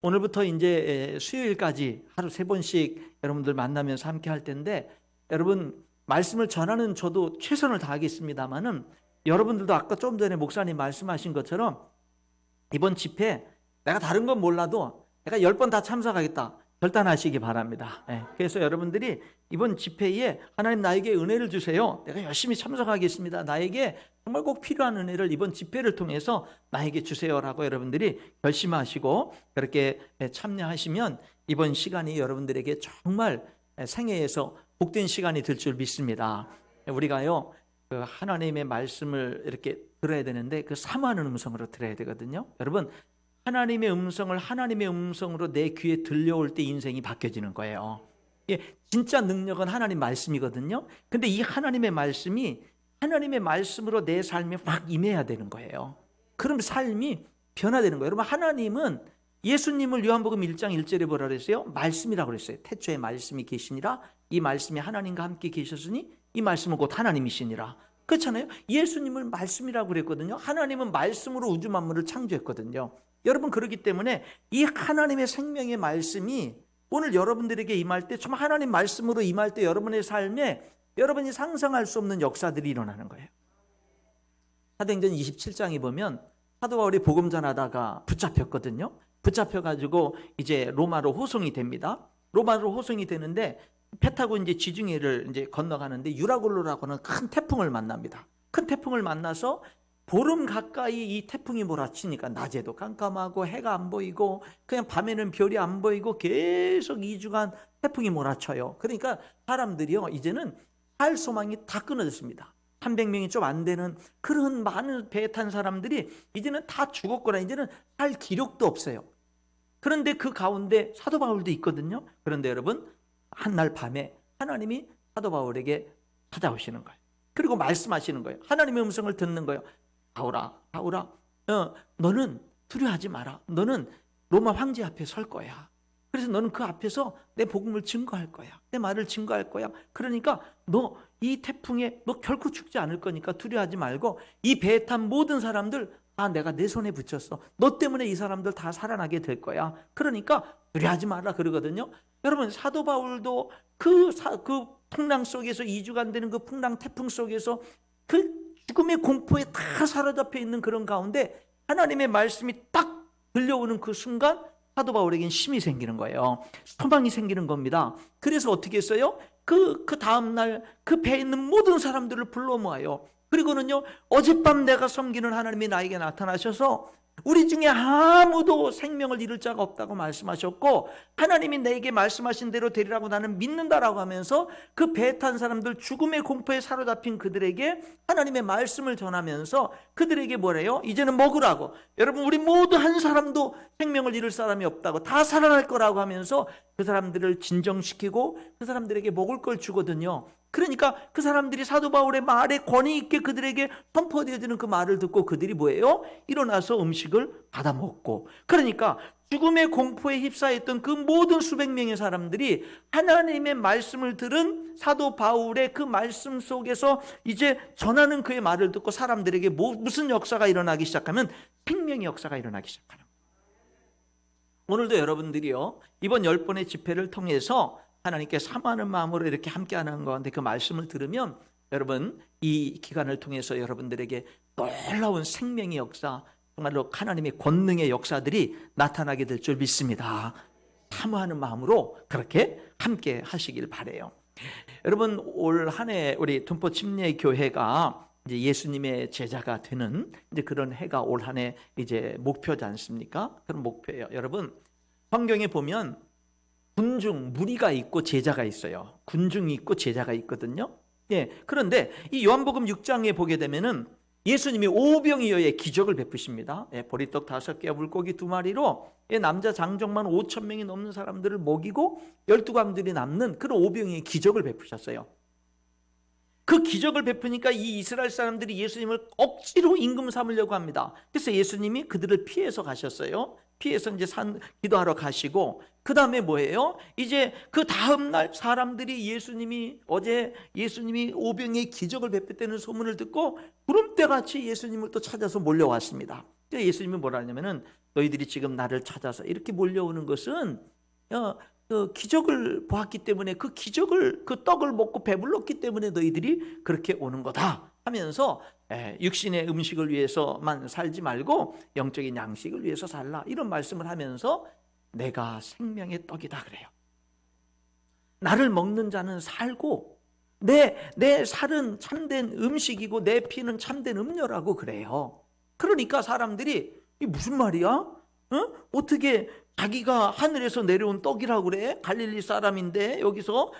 오늘부터 이제 수요일까지 하루 3번씩 여러분들 만나면서 함께 할 텐데, 여러분 말씀을 전하는 저도 최선을 다하겠습니다만은 여러분들도 아까 좀 전에 목사님 말씀하신 것처럼 이번 집회 내가 다른 건 몰라도 내가 10번 다 참석하겠다 결단하시기 바랍니다. 그래서 여러분들이 이번 집회에 하나님 나에게 은혜를 주세요, 내가 열심히 참석하겠습니다, 나에게 정말 꼭 필요한 은혜를 이번 집회를 통해서 나에게 주세요라고 여러분들이 결심하시고 그렇게 참여하시면 이번 시간이 여러분들에게 정말 생애에서 복된 시간이 될 줄 믿습니다. 우리가요, 그 하나님의 말씀을 이렇게 들어야 되는데 그 사모하는 음성으로 들어야 되거든요. 여러분, 하나님의 음성을 하나님의 음성으로 내 귀에 들려올 때 인생이 바뀌어지는 거예요. 진짜 능력은 하나님 말씀이거든요. 근데 이 하나님의 말씀이 하나님의 말씀으로 내 삶에 확 임해야 되는 거예요. 그럼 삶이 변화되는 거예요. 여러분, 하나님은 예수님을 요한복음 1장 1절에 뭐라 그랬어요? 말씀이라고 그랬어요. 태초에 말씀이 계시니라, 이 말씀이 하나님과 함께 계셨으니 이 말씀은 곧 하나님이시니라. 그렇잖아요. 예수님을 말씀이라고 그랬거든요. 하나님은 말씀으로 우주 만물을 창조했거든요. 여러분, 그렇기 때문에 이 하나님의 생명의 말씀이 오늘 여러분들에게 임할 때, 정말 하나님 말씀으로 임할 때 여러분의 삶에 여러분이 상상할 수 없는 역사들이 일어나는 거예요. 사도행전 27장에 보면 사도 바울이 복음 전하다가 붙잡혔거든요. 붙잡혀가지고 이제 로마로 호송이 됩니다. 로마로 호송이 되는데 배 타고 이제 지중해를 이제 건너가는데 유라굴로라고 하는 큰 태풍을 만납니다. 큰 태풍을 만나서 보름 가까이 이 태풍이 몰아치니까 낮에도 깜깜하고 해가 안 보이고 그냥 밤에는 별이 안 보이고 계속 2주간 태풍이 몰아쳐요. 그러니까 사람들이요, 이제는 살 소망이 다 끊어졌습니다. 300명이 좀 안 되는 그런 많은 배에 탄 사람들이 이제는 다 죽었거나 이제는 살 기력도 없어요. 그런데 그 가운데 사도 바울도 있거든요. 그런데 여러분, 한날 밤에 하나님이 사도 바울에게 찾아오시는 거예요. 그리고 말씀하시는 거예요. 하나님의 음성을 듣는 거예요. 바울아, 너는 두려워하지 마라. 너는 로마 황제 앞에 설 거야. 그래서 너는 그 앞에서 내 복음을 증거할 거야. 내 말을 증거할 거야. 그러니까 너 이 태풍에 너 결코 죽지 않을 거니까 두려워하지 말고 이 배에 탄 모든 사람들 다 내가 내 손에 붙였어. 너 때문에 이 사람들 다 살아나게 될 거야. 그러니까 두려워하지 말라 그러거든요. 여러분, 사도 바울도 그 풍랑 속에서 2주간 되는 그 풍랑 태풍 속에서 그 죽음의 공포에 다 사로잡혀 있는 그런 가운데 하나님의 말씀이 딱 들려오는 그 순간 사도 바울에겐 힘이 생기는 거예요. 소망이 생기는 겁니다. 그래서 어떻게 했어요? 그 다음날 그 배에 있는 모든 사람들을 불러 모아요. 그리고는요, 어젯밤 내가 섬기는 하나님이 나에게 나타나셔서 우리 중에 아무도 생명을 잃을 자가 없다고 말씀하셨고 하나님이 내게 말씀하신 대로 되리라고 나는 믿는다라고 하면서 그 배에 탄 사람들, 죽음의 공포에 사로잡힌 그들에게 하나님의 말씀을 전하면서 그들에게 뭐래요? 이제는 먹으라고. 여러분, 우리 모두 한 사람도 생명을 잃을 사람이 없다고, 다 살아날 거라고 하면서 그 사람들을 진정시키고 그 사람들에게 먹을 걸 주거든요. 그러니까 그 사람들이 사도 바울의 말에 권위 있게 그들에게 선포되어지는 그 말을 듣고 그들이 뭐예요? 일어나서 음식을 받아 먹고, 그러니까 죽음의 공포에 휩싸였던 그 모든 수백 명의 사람들이 하나님의 말씀을 들은 사도 바울의 그 말씀 속에서 이제 전하는 그의 말을 듣고 사람들에게 무슨 역사가 일어나기 시작하면 생명의 역사가 일어나기 시작하는 거예요. 오늘도 여러분들이요, 이번 10번의 집회를 통해서 하나님께 사모하는 마음으로 이렇게 함께하는 가운데 그 말씀을 들으면 여러분, 이 기간을 통해서 여러분들에게 놀라운 생명의 역사, 정말로 하나님의 권능의 역사들이 나타나게 될 줄 믿습니다. 사모하는 마음으로 그렇게 함께 하시길 바라요. 여러분, 올 한 해 우리 둔포 침례교회가 이제 예수님의 제자가 되는 이제 그런 해가 올 한 해 이제 목표지 않습니까? 그런 목표예요. 여러분, 성경에 보면 군중, 무리가 있고 제자가 있어요. 군중이 있고 제자가 있거든요. 그런데 이 요한복음 6장에 보게 되면은 예수님이 오병이어의 기적을 베푸십니다. 보리떡 5개와 물고기 2마리로 남자 장정만 5,000명이 넘는 사람들을 먹이고 12광들이 남는 그런 오병이어의 기적을 베푸셨어요. 그 기적을 베푸니까 이 이스라엘 사람들이 예수님을 억지로 임금 삼으려고 합니다. 그래서 예수님이 그들을 피해서 가셨어요. 피해서 이제 기도하러 가시고, 그 다음에 뭐예요? 이제 그 다음날 사람들이 어제 예수님이 오병이의 기적을 베풀었다는 소문을 듣고 구름대같이 예수님을 또 찾아서 몰려왔습니다. 예수님이 뭐라 하냐면은 너희들이 지금 나를 찾아서 이렇게 몰려오는 것은 그 기적을 보았기 때문에 그 떡을 먹고 배불렀기 때문에 너희들이 그렇게 오는 거다 하면서 육신의 음식을 위해서만 살지 말고 영적인 양식을 위해서 살라, 이런 말씀을 하면서 내가 생명의 떡이다 그래요. 나를 먹는 자는 살고 내 살은 참된 음식이고 내 피는 참된 음료라고 그래요. 그러니까 사람들이 이 무슨 말이야? 어떻게 자기가 하늘에서 내려온 떡이라고 그래? 갈릴리 사람인데 여기서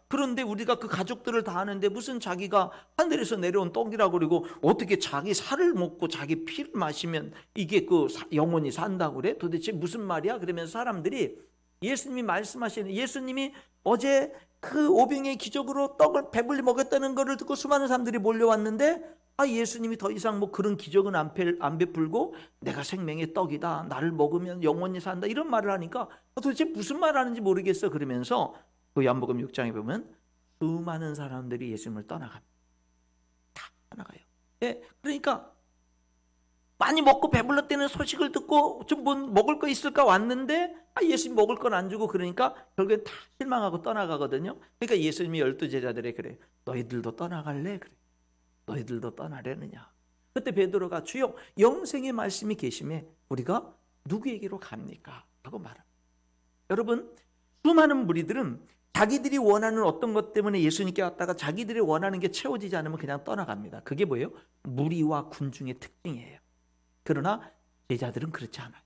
그런데 우리가 그 가족들을 다 아는데 무슨 자기가 하늘에서 내려온 떡이라고 그러고 어떻게 자기 살을 먹고 자기 피를 마시면 이게 영원히 산다고 그래? 도대체 무슨 말이야? 그러면서 사람들이 예수님이 말씀하시는, 예수님이 어제 그 오병의 기적으로 떡을 배불리 먹였다는 것을 듣고 수많은 사람들이 몰려왔는데 예수님이 더 이상 그런 기적은 안 베풀고 내가 생명의 떡이다, 나를 먹으면 영원히 산다, 이런 말을 하니까 도대체 무슨 말 하는지 모르겠어. 그러면서 그 요한복음 6장에 보면 수많은 사람들이 예수님을 떠나갑니다. 다 떠나가요. 그러니까 많이 먹고 배불렀다는 소식을 듣고 좀 먹을 거 있을까 왔는데 예수님 먹을 건 안 주고, 그러니까 결국엔 다 실망하고 떠나가거든요. 그러니까 예수님이 12제자들에 그래, 너희들도 떠나갈래? 그래, 너희들도 떠나려느냐? 그때 베드로가 주여 영생의 말씀이 계심에 우리가 누구에게로 갑니까? 라고 말합니다. 여러분, 수많은 무리들은 자기들이 원하는 어떤 것 때문에 예수님께 왔다가 자기들이 원하는 게 채워지지 않으면 그냥 떠나갑니다. 그게 뭐예요? 무리와 군중의 특징이에요. 그러나 제자들은 그렇지 않아요.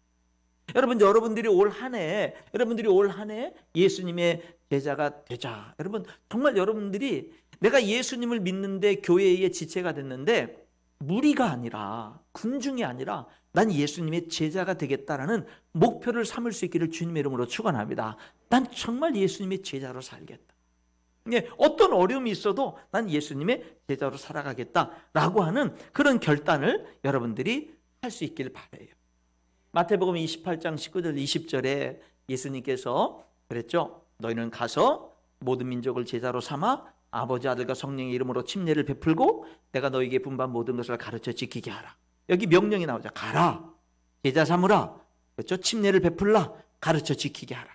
여러분들이 올 한 해 예수님의 제자가 되자. 여러분, 정말 여러분들이 내가 예수님을 믿는데 교회의 지체가 됐는데 무리가 아니라 군중이 아니라 난 예수님의 제자가 되겠다라는 목표를 삼을 수 있기를 주님의 이름으로 축원합니다. 난 정말 예수님의 제자로 살겠다. 어떤 어려움이 있어도 난 예수님의 제자로 살아가겠다라고 하는 그런 결단을 여러분들이 할 수 있길 바라요. 마태복음 28장 19절 20절에 예수님께서 그랬죠. 너희는 가서 모든 민족을 제자로 삼아 아버지 아들과 성령의 이름으로 침례를 베풀고 내가 너희에게 분부한 모든 것을 가르쳐 지키게 하라. 여기 명령이 나오죠. 가라, 제자 삼으라, 그렇죠? 침례를 베풀라, 가르쳐 지키게 하라.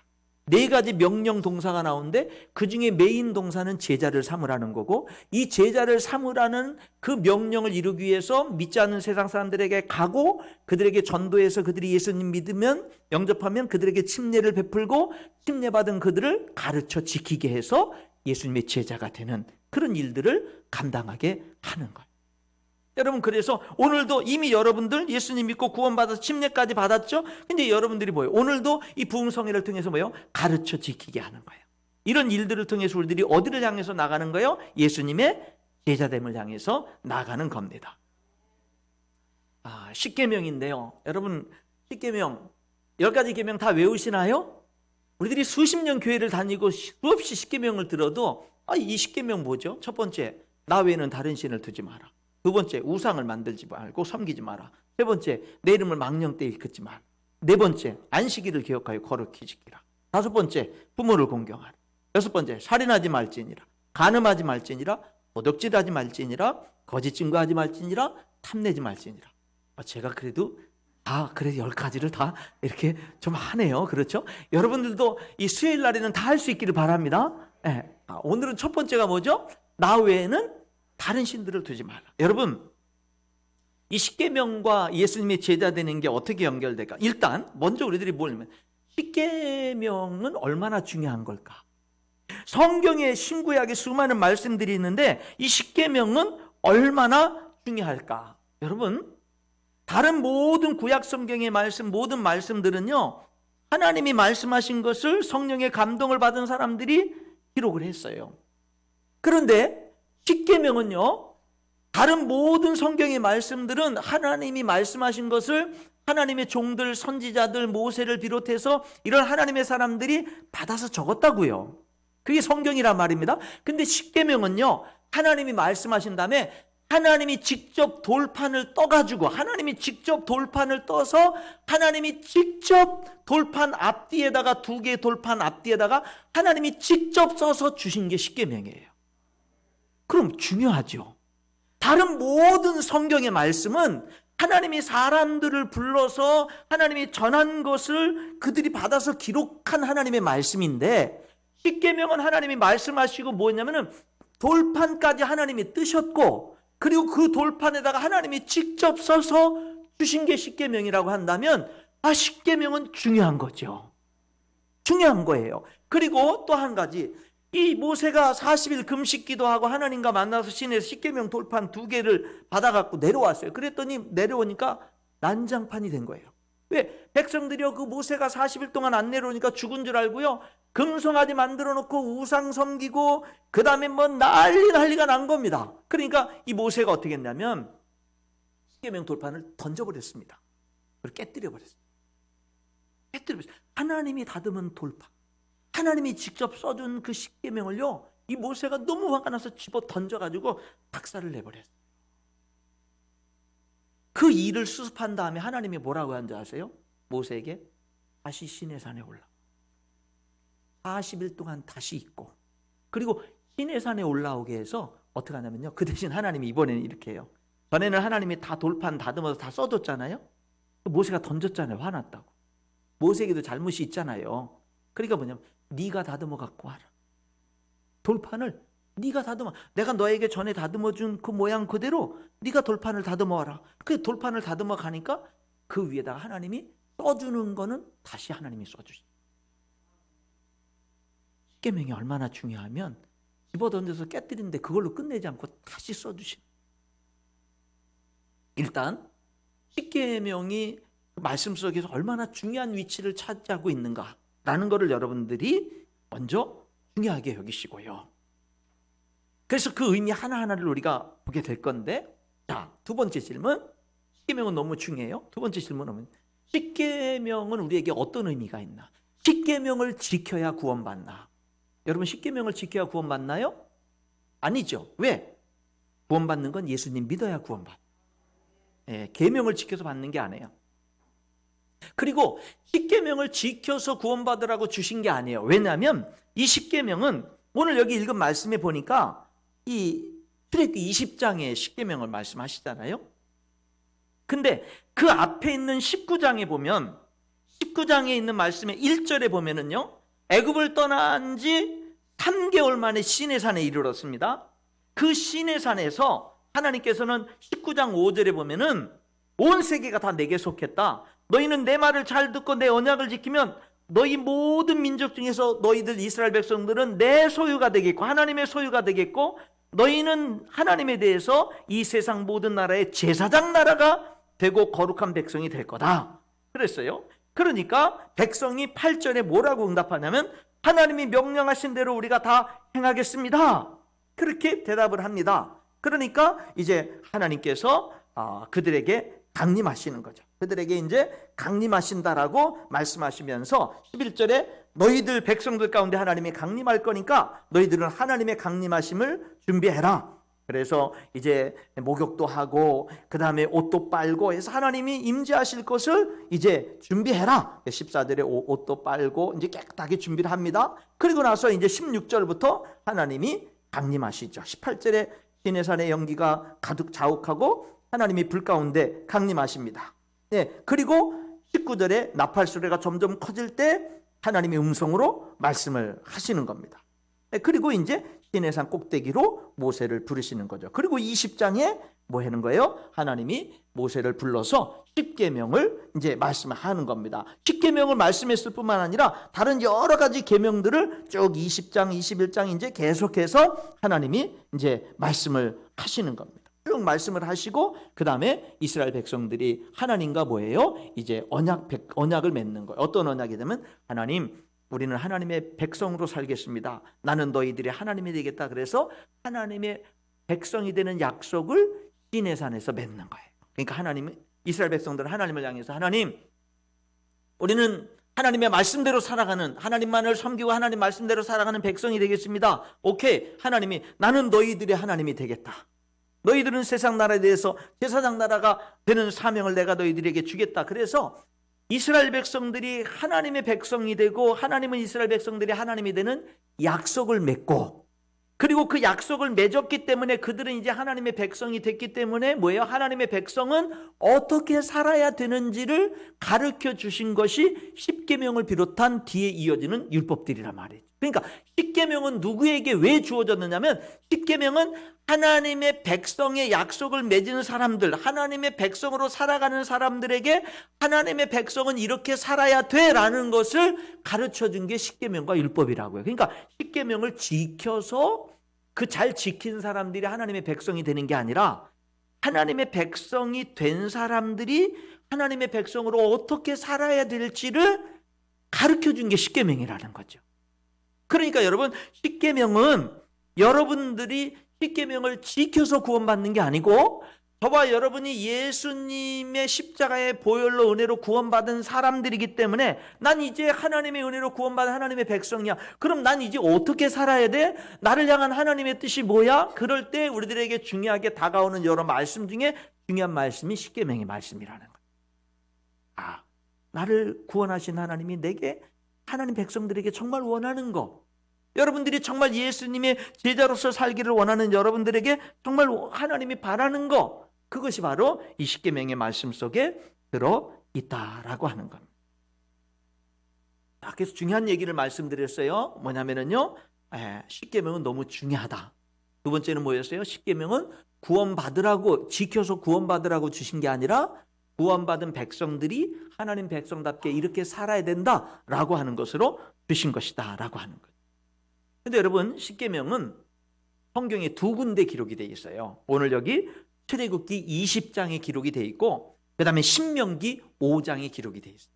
4가지 명령 동사가 나오는데 그 중에 메인 동사는 제자를 삼으라는 거고, 이 제자를 삼으라는 그 명령을 이루기 위해서 믿지 않는 세상 사람들에게 가고 그들에게 전도해서 그들이 예수님 믿으면 영접하면 그들에게 침례를 베풀고 침례받은 그들을 가르쳐 지키게 해서 예수님의 제자가 되는 그런 일들을 감당하게 하는 거예요. 여러분, 그래서 오늘도 이미 여러분들 예수님 믿고 구원받아서 침례까지 받았죠. 근데 여러분들이 뭐예요? 오늘도 이 부흥성회를 통해서 뭐예요? 가르쳐 지키게 하는 거예요. 이런 일들을 통해서 우리들이 어디를 향해서 나가는 거예요? 예수님의 제자됨을 향해서 나가는 겁니다. 십계명인데요. 여러분, 십계명 10가지 계명 다 외우시나요? 우리들이 수십 년 교회를 다니고 수없이 십계명을 들어도 이 십계명 뭐죠? 첫 번째, 나 외에는 다른 신을 두지 마라. 두 번째, 우상을 만들지 말고 섬기지 마라. 세 번째, 내 이름을 망령되이 일컫지 마라. 네 번째, 안식일을 기억하여 거룩히 지키라. 다섯 번째, 부모를 공경하라. 여섯 번째, 살인하지 말지니라. 간음하지 말지니라. 도둑질하지 말지니라. 거짓 증거하지 말지니라. 탐내지 말지니라. 제가 그래도 10가지를 다 이렇게 좀 하네요. 그렇죠? 여러분들도 이 수요일 날에는 다 할 수 있기를 바랍니다. 오늘은 첫 번째가 뭐죠? 나 외에는 다른 신들을 두지 말라. 여러분, 이 십계명과 예수님의 제자 되는 게 어떻게 연결될까? 일단 먼저 우리들이 뭐냐면 십계명은 얼마나 중요한 걸까? 성경의 신구약에 수많은 말씀들이 있는데 이 십계명은 얼마나 중요할까? 여러분, 다른 모든 구약 성경의 모든 말씀들은요, 하나님이 말씀하신 것을 성령의 감동을 받은 사람들이 기록을 했어요. 그런데 십계명은요, 다른 모든 성경의 말씀들은 하나님이 말씀하신 것을 하나님의 종들, 선지자들, 모세를 비롯해서 이런 하나님의 사람들이 받아서 적었다고요. 그게 성경이란 말입니다. 근데 십계명은요, 하나님이 말씀하신 다음에 하나님이 직접 돌판을 떠가지고 하나님이 직접 돌판을 떠서 하나님이 직접 돌판 앞뒤에다가 2개의 돌판 앞뒤에다가 하나님이 직접 써서 주신 게 십계명이에요. 그럼 중요하죠. 다른 모든 성경의 말씀은 하나님이 사람들을 불러서 하나님이 전한 것을 그들이 받아서 기록한 하나님의 말씀인데, 십계명은 하나님이 말씀하시고 뭐냐면은 돌판까지 하나님이 뜨셨고, 그리고 그 돌판에다가 하나님이 직접 써서 주신 게 십계명이라고 한다면, 십계명은 중요한 거죠. 중요한 거예요. 그리고 또 한 가지, 이 모세가 40일 금식 기도하고 하나님과 만나서 시내에서 십계명 돌판 2개를 받아갖고 내려왔어요. 그랬더니 내려오니까 난장판이 된 거예요. 왜? 백성들이요, 그 모세가 40일 동안 안 내려오니까 죽은 줄 알고요, 금송아지 만들어 놓고 우상 섬기고 그 다음에 뭐 난리가 난 겁니다. 그러니까 이 모세가 어떻게 했냐면 십계명 돌판을 던져버렸습니다. 그리고 깨뜨려버렸어요. 하나님이 다듬은 돌판, 하나님이 직접 써준 그 십계명을요, 이 모세가 너무 화가 나서 집어 던져가지고 박살을 내버렸어요. 그 일을 수습한 다음에 하나님이 뭐라고 한지 아세요? 모세에게 다시 시내산에 올라 40일 동안 다시 있고, 그리고 시내산에 올라오게 해서 어떻게 하냐면요, 그 대신 하나님이 이번에는 이렇게 해요. 전에는 하나님이 다 돌판 다듬어서 다 써줬잖아요. 모세가 던졌잖아요, 화났다고. 모세에게도 잘못이 있잖아요. 그러니까 뭐냐면 네가 다듬어 갖고 와라. 돌판을 네가 다듬어. 내가 너에게 전에 다듬어 준 그 모양 그대로 네가 돌판을 다듬어 와라. 그 돌판을 다듬어 가니까 그 위에다가 하나님이 써주는 거는 다시 하나님이 써주시. 십계명이 얼마나 중요하면 집어 던져서 깨뜨리는데 그걸로 끝내지 않고 다시 써주신. 일단 십계명이 말씀 속에서 얼마나 중요한 위치를 차지하고 있는가라는 것을 여러분들이 먼저 중요하게 여기시고요. 그래서 그 의미 하나하나를 우리가 보게 될 건데, 자, 두 번째 질문. 십계명은 너무 중요해요. 두 번째 질문은 십계명은 우리에게 어떤 의미가 있나? 십계명을 지켜야 구원받나? 여러분, 십계명을 지켜야 구원받나요? 아니죠. 왜? 구원받는 건 예수님 믿어야 구원받아요. 계명을 지켜서 받는 게 아니에요. 그리고 십계명을 지켜서 구원받으라고 주신 게 아니에요. 왜냐하면 이 십계명은 오늘 여기 읽은 말씀에 보니까 이 출애굽기 20장의 십계명을 말씀하시잖아요. 근데 그 앞에 있는 19장에 보면, 19장에 있는 말씀의 1절에 보면은요, 애굽을 떠난 지 3개월 만에 시내산에 이르렀습니다. 그 시내산에서 하나님께서는 19장 5절에 보면은 온 세계가 다 내게 속했다. 너희는 내 말을 잘 듣고 내 언약을 지키면 너희 모든 민족 중에서 너희들 이스라엘 백성들은 내 소유가 되겠고 하나님의 소유가 되겠고, 너희는 하나님에 대해서 이 세상 모든 나라의 제사장 나라가 되고 거룩한 백성이 될 거다 그랬어요. 그러니까 백성이 8절에 뭐라고 응답하냐면 하나님이 명령하신 대로 우리가 다 행하겠습니다, 그렇게 대답을 합니다. 그러니까 이제 하나님께서 그들에게 강림하시는 거죠. 그들에게 이제 강림하신다라고 말씀하시면서 11절에 너희들 백성들 가운데 하나님이 강림할 거니까 너희들은 하나님의 강림하심을 준비해라. 그래서 이제 목욕도 하고 그 다음에 옷도 빨고 해서 하나님이 임재하실 것을 이제 준비해라. 14절에 옷도 빨고 이제 깨끗하게 준비를 합니다. 그리고 나서 이제 16절부터 하나님이 강림하시죠. 18절에 시내산의 연기가 가득 자욱하고 하나님이 불 가운데 강림하십니다. 네, 그리고 19절에 나팔 소리가 점점 커질 때 하나님의 음성으로 말씀을 하시는 겁니다. 네, 그리고 이제 시내산 꼭대기로 모세를 부르시는 거죠. 그리고 20장에 뭐 하는 거예요? 하나님이 모세를 불러서 십계명을 이제 말씀하는 겁니다. 십계명을 말씀했을 뿐만 아니라 다른 여러 가지 계명들을 쭉 20장, 21장 이제 계속해서 하나님이 이제 말씀을 하시는 겁니다. 쭉 말씀을 하시고 그 다음에 이스라엘 백성들이 하나님과 뭐예요? 이제 언약을 맺는 거예요. 어떤 언약이 되면 하나님, 우리는 하나님의 백성으로 살겠습니다. 나는 너희들이 하나님이 되겠다. 그래서 하나님의 백성이 되는 약속을 시내산에서 맺는 거예요. 그러니까 하나님은 이스라엘 백성들은 하나님을 향해서 하나님, 우리는 하나님의 말씀대로 살아가는, 하나님만을 섬기고 하나님 말씀대로 살아가는 백성이 되겠습니다. 오케이, 하나님이 나는 너희들의 하나님이 되겠다. 너희들은 세상 나라에 대해서 제사장 나라가 되는 사명을 내가 너희들에게 주겠다. 그래서 이스라엘 백성들이 하나님의 백성이 되고 하나님은 이스라엘 백성들이 하나님이 되는 약속을 맺고, 그리고 그 약속을 맺었기 때문에 그들은 이제 하나님의 백성이 됐기 때문에 뭐예요? 하나님의 백성은 어떻게 살아야 되는지를 가르쳐 주신 것이 십계명을 비롯한 뒤에 이어지는 율법들이란 말이에요. 그러니까 십계명은 누구에게 왜 주어졌느냐면, 십계명은 하나님의 백성의 약속을 맺은 사람들, 하나님의 백성으로 살아가는 사람들에게 하나님의 백성은 이렇게 살아야 돼라는 것을 가르쳐 준 게 십계명과 율법이라고요. 그러니까 십계명을 지켜서 그 잘 지킨 사람들이 하나님의 백성이 되는 게 아니라, 하나님의 백성이 된 사람들이 하나님의 백성으로 어떻게 살아야 될지를 가르쳐 준 게 십계명이라는 거죠. 그러니까 여러분, 십계명은 여러분들이 십계명을 지켜서 구원받는 게 아니고, 저와 여러분이 예수님의 십자가의 보혈로 은혜로 구원받은 사람들이기 때문에 난 이제 하나님의 은혜로 구원받은 하나님의 백성이야. 그럼 난 이제 어떻게 살아야 돼? 나를 향한 하나님의 뜻이 뭐야? 그럴 때 우리들에게 중요하게 다가오는 여러 말씀 중에 중요한 말씀이 십계명의 말씀이라는 거예요. 아, 나를 구원하신 하나님이 내게, 하나님 백성들에게 정말 원하는 거, 여러분들이 정말 예수님의 제자로서 살기를 원하는 여러분들에게 정말 하나님이 바라는 거, 그것이 바로 이 십계명의 말씀 속에 들어있다라고 하는 겁니다. 그래서 중요한 얘기를 말씀드렸어요. 뭐냐면요, 십계명은 너무 중요하다. 두 번째는 뭐였어요? 십계명은 구원받으라고, 지켜서 구원받으라고 주신 게 아니라 구원받은 백성들이 하나님 백성답게 이렇게 살아야 된다라고 하는 것으로 주신 것이다 라고 하는 거예요. 근데 여러분, 십계명은 성경에 두 군데 기록이 되어 있어요. 오늘 여기 출애굽기 20장에 기록이 되어 있고, 그 다음에 신명기 5장에 기록이 되어 있어요.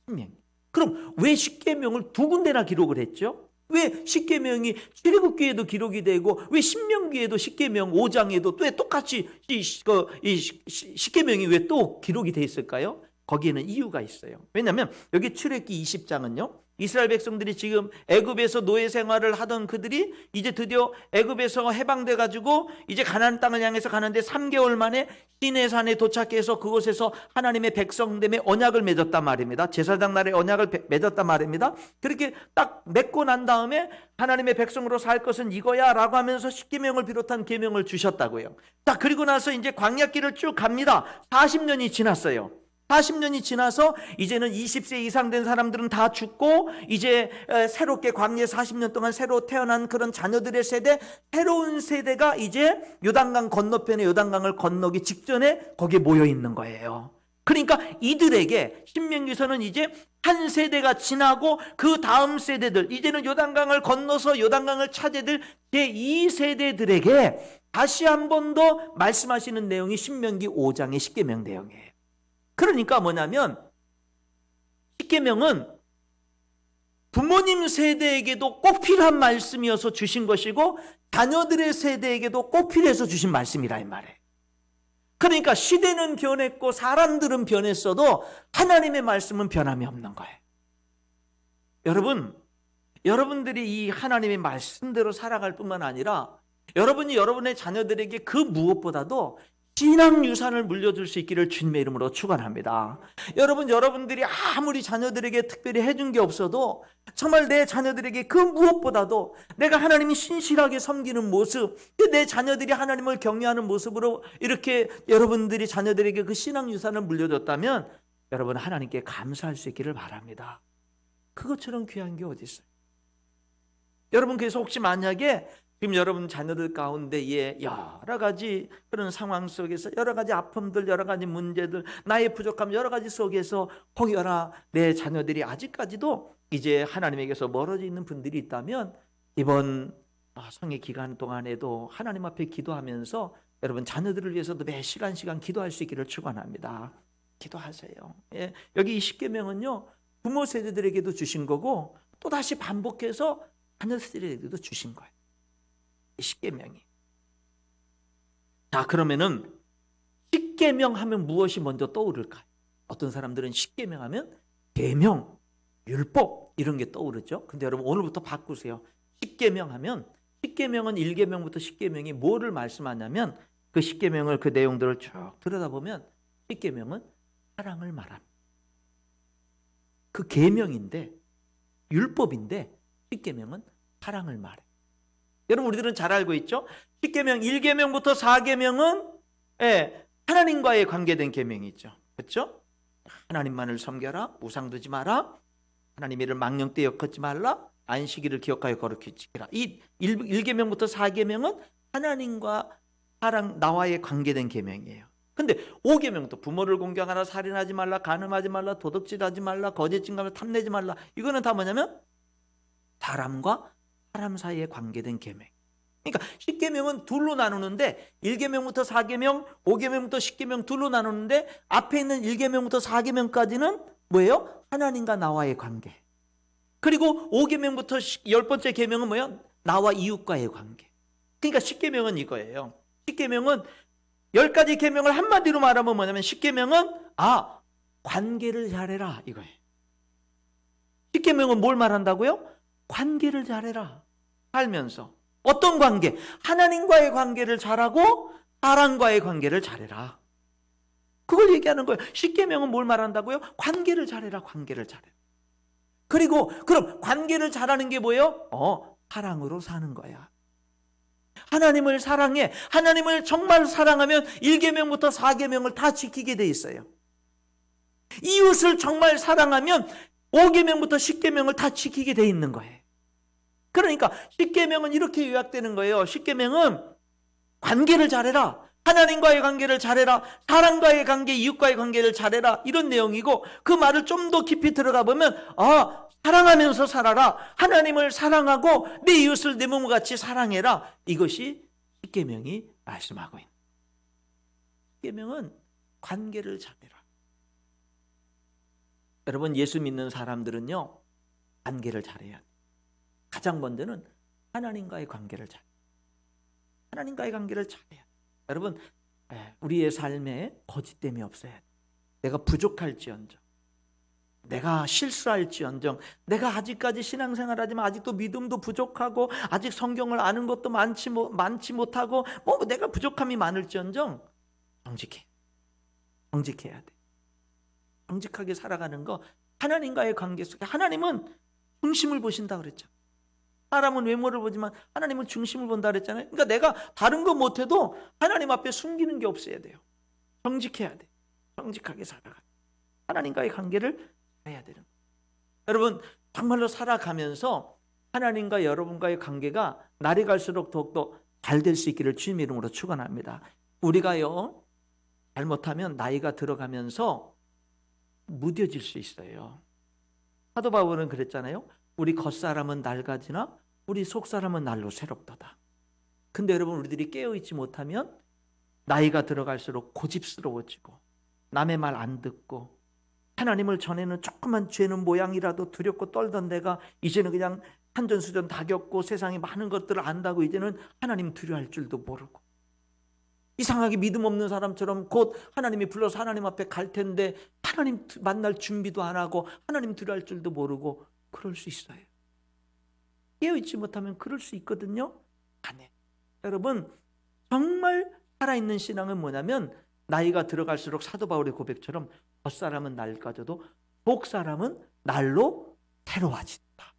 신명기. 그럼 왜 십계명을 두 군데나 기록을 했죠? 왜 십계명이 출애굽기에도 기록이 되고, 왜 신명기에도 십계명 5장에도 왜 똑같이 이 십계명이 왜 또 기록이 되어 있을까요? 거기에는 이유가 있어요. 왜냐하면 여기 출애굽기 20장은요, 이스라엘 백성들이 지금 애굽에서 노예 생활을 하던 그들이 이제 드디어 애굽에서 해방돼 가지고 이제 가나안 땅을 향해서 가는데 3개월 만에 시내산에 도착해서 그곳에서 하나님의 백성됨의 언약을 맺었단 말입니다. 제사장 날의 언약을 맺었단 말입니다. 그렇게 딱 맺고 난 다음에 하나님의 백성으로 살 것은 이거야 라고 하면서 십계명을 비롯한 계명을 주셨다고요. 자, 그리고 나서 이제 광야길을 쭉 갑니다. 40년이 지났어요. 40년이 지나서 이제는 20세 이상 된 사람들은 다 죽고, 이제 새롭게 광야에 40년 동안 새로 태어난 그런 자녀들의 세대, 새로운 세대가 이제 요단강 건너편에 요단강을 건너기 직전에 거기에 모여 있는 거예요. 그러니까 이들에게 신명기서는 이제 한 세대가 지나고 그 다음 세대들, 이제는 요단강을 건너서 요단강을 찾아야 될 제2세대들에게 다시 한 번 더 말씀하시는 내용이 신명기 5장의 십계명 내용이에요. 그러니까 뭐냐면, 십계명은 부모님 세대에게도 꼭 필요한 말씀이어서 주신 것이고, 자녀들의 세대에게도 꼭 필요해서 주신 말씀이라 이 말이에요. 그러니까 시대는 변했고 사람들은 변했어도 하나님의 말씀은 변함이 없는 거예요. 여러분들이 이 하나님의 말씀대로 살아갈 뿐만 아니라 여러분이 여러분의 자녀들에게 그 무엇보다도 신앙 유산을 물려줄 수 있기를 주님의 이름으로 축원합니다. 여러분들이 아무리 자녀들에게 특별히 해준 게 없어도 정말 내 자녀들에게 그 무엇보다도 내가 하나님이 신실하게 섬기는 모습, 내 자녀들이 하나님을 경외하는 모습으로 이렇게 여러분들이 자녀들에게 그 신앙 유산을 물려줬다면 여러분 하나님께 감사할 수 있기를 바랍니다. 그것처럼 귀한 게 어디 있어요? 여러분, 그래서 혹시 만약에 지금 여러분 자녀들 가운데에 여러 가지 그런 상황 속에서 여러 가지 아픔들, 여러 가지 문제들, 나의 부족함 여러 가지 속에서 혹여나 내 자녀들이 아직까지도 이제 하나님에게서 멀어져 있는 분들이 있다면 이번 성의 기간 동안에도 하나님 앞에 기도하면서 여러분 자녀들을 위해서도 매 시간 기도할 수 있기를 축원합니다. 기도하세요. 예, 여기 이 십계명은요, 부모 세대들에게도 주신 거고 또 다시 반복해서 자녀 세대들에게도 주신 거예요. 십계명이. 자, 그러면은 십계명 하면 무엇이 먼저 떠오를까요? 어떤 사람들은 십계명 하면 계명, 율법 이런 게 떠오르죠. 근데 여러분 오늘부터 바꾸세요. 십계명 하면, 십계명은 1계명부터 십계명이 뭐를 말씀하냐면, 그 십계명을 그 내용들을 쭉 들여다보면 십계명은 사랑을 말합니다. 그 계명인데 율법인데 십계명은 사랑을 말해. 여러분 우리들은 잘 알고 있죠? 10계명 1계명부터 4계명은 하나님과의 관계된 계명이죠. 그렇죠? 하나님만을 섬겨라, 우상 두지 마라, 하나님 이를 망령 때 엮지 말라, 안식일을 기억하여 거룩히 지키라. 이 1계명부터 4계명은 하나님과 나와의 관계된 계명이에요. 근데 5계명도 부모를 공경하라, 살인하지 말라, 간음하지 말라, 도둑질하지 말라, 거짓 증거를 탐내지 말라. 이거는 다 뭐냐면 사람과 사람 사이에 관계된 계명. 그러니까 10계명은 둘로 나누는데 1계명부터 4계명, 5계명부터 10계명 둘로 나누는데 앞에 있는 1계명부터 4계명까지는 뭐예요? 하나님과 나와의 관계. 그리고 5계명부터 10번째 계명은 뭐예요? 나와 이웃과의 관계. 그러니까 10계명은 이거예요. 10계명은 10가지 계명을 한마디로 말하면 뭐냐면 10계명은 관계를 잘해라 이거예요. 10계명은 뭘 말한다고요? 관계를 잘해라. 살면서 어떤 관계? 하나님과의 관계를 잘하고 사람과의 관계를 잘해라. 그걸 얘기하는 거예요. 10계명은 뭘 말한다고요? 관계를 잘해라. 관계를 잘해라. 그리고 그럼 관계를 잘하는 게 뭐예요? 사랑으로 사는 거야. 하나님을 사랑해. 하나님을 정말 사랑하면 1계명부터 4계명을 다 지키게 돼 있어요. 이웃을 정말 사랑하면 5계명부터 10계명을 다 지키게 돼 있는 거예요. 그러니까 10계명은 이렇게 요약되는 거예요. 10계명은 관계를 잘해라. 하나님과의 관계를 잘해라. 사람과의 관계, 이웃과의 관계를 잘해라. 이런 내용이고 그 말을 좀 더 깊이 들어가 보면 사랑하면서 살아라. 하나님을 사랑하고 내 이웃을 내 몸과 같이 사랑해라. 이것이 10계명이 말씀하고 있는 10계명은 관계를 잘해라. 여러분 예수 믿는 사람들은요 관계를 잘해야 돼요. 가장 먼저는 하나님과의 관계를 잘해야 돼요. 하나님과의 관계를 잘해야 돼요. 여러분 우리의 삶에 거짓됨이 없어야 돼요. 내가 부족할지언정, 내가 실수할지언정, 내가 아직까지 신앙생활하지만 아직도 믿음도 부족하고 아직 성경을 아는 것도 많지 못하고 내가 부족함이 많을지언정 정직해야 돼. 정직하게 살아가는 거. 하나님과의 관계 속에 하나님은 중심을 보신다 그랬죠. 사람은 외모를 보지만 하나님은 중심을 본다 그랬잖아요. 그러니까 내가 다른 거 못해도 하나님 앞에 숨기는 게 없어야 돼요. 정직해야 돼. 정직하게 살아가. 하나님과의 관계를 해야 되는 거예요. 여러분 정말로 살아가면서 하나님과 여러분과의 관계가 날이 갈수록 더욱더 잘 될 수 있기를 주님의 이름으로 축원합니다. 우리가요 잘못하면 나이가 들어가면서 무뎌질 수 있어요. 사도 바울은 그랬잖아요. 우리 겉사람은 낡아지나 우리 속사람은 날로 새롭도다. 근데 여러분 우리들이 깨어있지 못하면 나이가 들어갈수록 고집스러워지고 남의 말 안 듣고 하나님을 전에는 조그만 죄는 모양이라도 두렵고 떨던 내가 이제는 그냥 산전수전 다 겪고 세상에 많은 것들을 안다고 이제는 하나님 두려워할 줄도 모르고 이상하게 믿음 없는 사람처럼 곧 하나님이 불러서 하나님 앞에 갈 텐데 하나님 만날 준비도 안 하고 하나님 두려워할 줄도 모르고 그럴 수 있어요. 깨어있지 못하면 그럴 수 있거든요. 안 해. 여러분 정말 살아있는 신앙은 뭐냐면 나이가 들어갈수록 사도 바울의 고백처럼 겉사람은 낡아져도 속사람은 날로 새로워진다.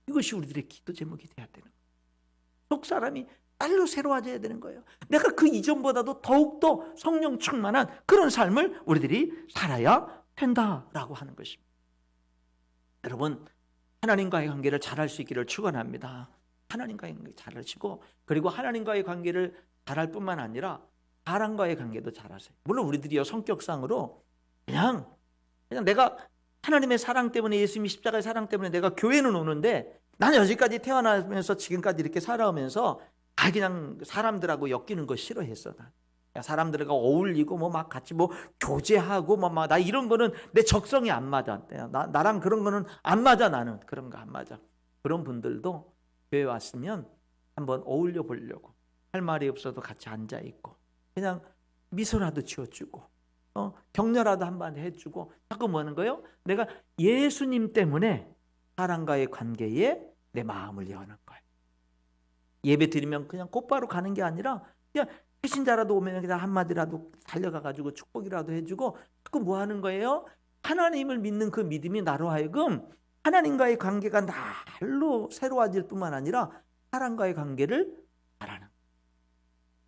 이것이 우리들의 기도 제목이 돼야 되는 거예요. 속사람이 날로 새로워져야 되는 거예요. 내가 그 이전보다도 더욱더 성령 충만한 그런 삶을 우리들이 살아야 된다라고 하는 것입니다. 여러분 하나님과의 관계를 잘할 수 있기를 축원합니다. 하나님과의 관계를 잘하시고 그리고 하나님과의 관계를 잘할 뿐만 아니라 사람과의 관계도 잘하세요. 물론 우리들이요 성격상으로 그냥 내가 하나님의 사랑 때문에 예수님의 십자가의 사랑 때문에 내가 교회는 오는데 나는 여지까지 태어나면서 지금까지 이렇게 살아오면서 그냥 사람들하고 엮이는 거 싫어했어. 사람들과 어울리고 막 같이 교제하고 나 이런 거는 내 적성이 안 맞아. 나랑 그런 거는 안 맞아. 나는 그런 거 안 맞아. 그런 분들도 교회 왔으면 한번 어울려 보려고 할 말이 없어도 같이 앉아 있고 그냥 미소라도 지어주고 격려라도 한번 해주고 자꾸 뭐 하는 거예요? 내가 예수님 때문에 사람과의 관계에 내 마음을 여는 거예요. 예배 드리면 그냥 곧바로 가는 게 아니라 그냥 배신자라도 오면 그냥 한마디라도 달려가가지고 축복이라도 해주고 자꾸 뭐 하는 거예요? 하나님을 믿는 그 믿음이 나로 하여금 하나님과의 관계가 날로 새로워질 뿐만 아니라 사람과의 관계를 잘하는.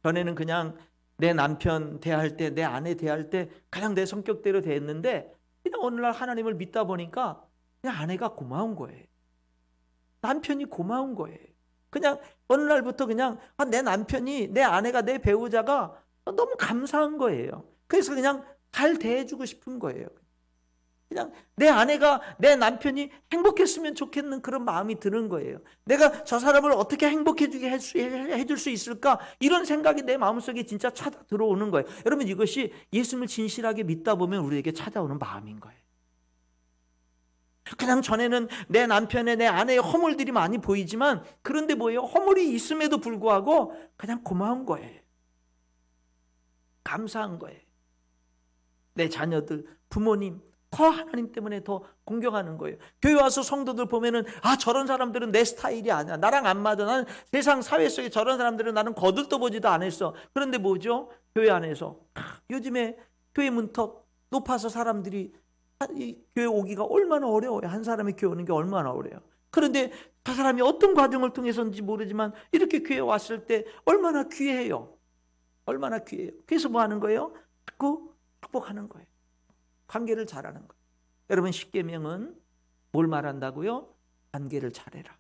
전에는 그냥 내 남편 대할 때, 내 아내 대할 때 그냥 내 성격대로 대했는데 그냥 어느 날 하나님을 믿다 보니까 그냥 아내가 고마운 거예요. 남편이 고마운 거예요. 그냥 어느 날부터 그냥 내 남편이, 내 아내가, 내 배우자가 너무 감사한 거예요. 그래서 그냥 잘 대해주고 싶은 거예요. 그냥 내 아내가, 내 남편이 행복했으면 좋겠는 그런 마음이 드는 거예요. 내가 저 사람을 어떻게 행복해지게 해줄 수 있을까? 이런 생각이 내 마음속에 진짜 찾아 들어오는 거예요. 여러분, 이것이 예수님을 진실하게 믿다 보면 우리에게 찾아오는 마음인 거예요. 그냥 전에는 내 남편의, 내 아내의 허물들이 많이 보이지만, 그런데 뭐예요? 허물이 있음에도 불구하고 그냥 고마운 거예요. 감사한 거예요. 내 자녀들, 부모님 더 하나님 때문에 더 공경하는 거예요. 교회 와서 성도들 보면은 저런 사람들은 내 스타일이 아니야. 나랑 안 맞아. 나는 세상 사회 속에 저런 사람들은 나는 거들떠 보지도 않았어. 그런데 뭐죠? 교회 안에서 요즘에 교회 문턱 높아서 사람들이 이 교회 오기가 얼마나 어려워요. 한 사람이 교회 오는 게 얼마나 어려워요. 그런데 그 사람이 어떤 과정을 통해서인지 모르지만 이렇게 교회 왔을 때 얼마나 귀해요. 얼마나 귀해요. 그래서 뭐 하는 거예요? 자꾸 축복하는 거예요. 관계를 잘하는 거예요. 여러분, 십계명은 뭘 말한다고요? 관계를 잘해라.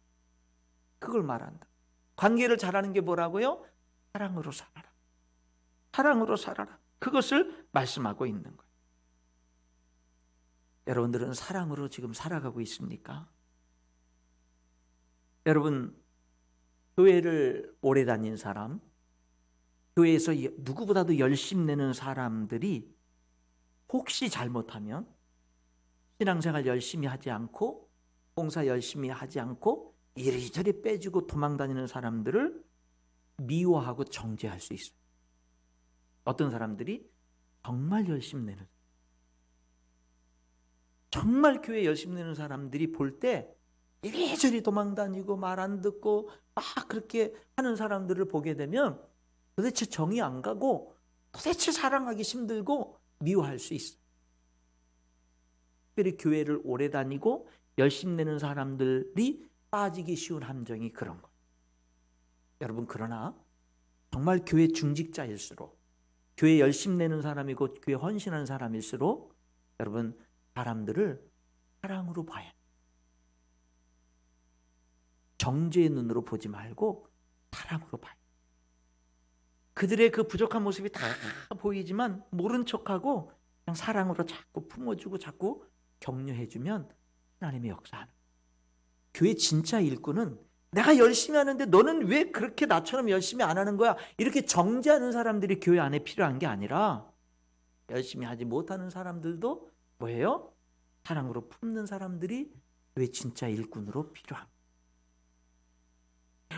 그걸 말한다. 관계를 잘하는 게 뭐라고요? 사랑으로 살아라. 사랑으로 살아라. 그것을 말씀하고 있는 거예요. 여러분들은 사랑으로 지금 살아가고 있습니까? 여러분, 교회를 오래 다닌 사람, 교회에서 누구보다도 열심 내는 사람들이 혹시 잘못하면 신앙생활 열심히 하지 않고 봉사 열심히 하지 않고 이리저리 빼주고 도망다니는 사람들을 미워하고 정죄할 수 있어요. 어떤 사람들이 정말 열심 내는, 정말 교회 열심 내는 사람들이 볼 때 이리저리 도망다니고 말 안 듣고 막 그렇게 하는 사람들을 보게 되면 도대체 정이 안 가고 도대체 사랑하기 힘들고 미워할 수 있어요. 특별히 교회를 오래 다니고 열심 내는 사람들이 빠지기 쉬운 함정이 그런 거예요. 여러분, 그러나 정말 교회 중직자일수록, 교회 열심 내는 사람이고 교회 헌신하는 사람일수록 여러분, 사람들을 사랑으로 봐야 해요. 정죄의 눈으로 보지 말고 사랑으로 봐요. 그들의 그 부족한 모습이 다 보이지만 모른 척하고 그냥 사랑으로 자꾸 품어주고 자꾸 격려해주면 하나님의 역사하는 거예요. 교회 진짜 일꾼은 내가 열심히 하는데 너는 왜 그렇게 나처럼 열심히 안 하는 거야? 이렇게 정죄하는 사람들이 교회 안에 필요한 게 아니라 열심히 하지 못하는 사람들도 뭐예요? 사랑으로 품는 사람들이 교회 진짜 일꾼으로 필요합니다.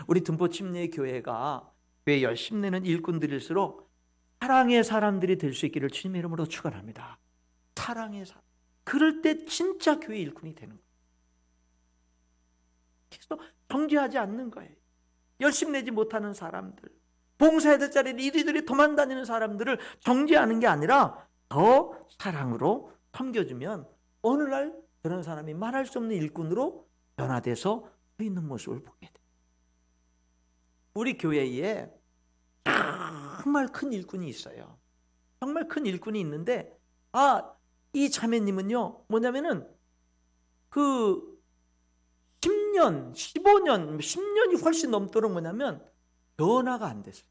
우리 든포 침례 교회가 교회 열심 내는 일꾼들일수록 사랑의 사람들이 될 수 있기를 주님의 이름으로 축원합니다. 사랑의 사람. 그럴 때 진짜 교회 일꾼이 되는 거예요. 그래서 정죄하지 않는 거예요. 열심 내지 못하는 사람들, 봉사해야 될 자리를 이리저리 도망다니는 사람들을 정죄하는 게 아니라 더 사랑으로 섬겨주면 어느 날 그런 사람이 말할 수 없는 일꾼으로 변화돼서 서 있는 모습을 보게 돼요. 우리 교회에 정말 큰 일꾼이 있어요. 정말 큰 일꾼이 있는데 이 자매님은요, 뭐냐면은 그 10년, 15년, 10년이 훨씬 넘도록 뭐냐면 변화가 안 됐어요.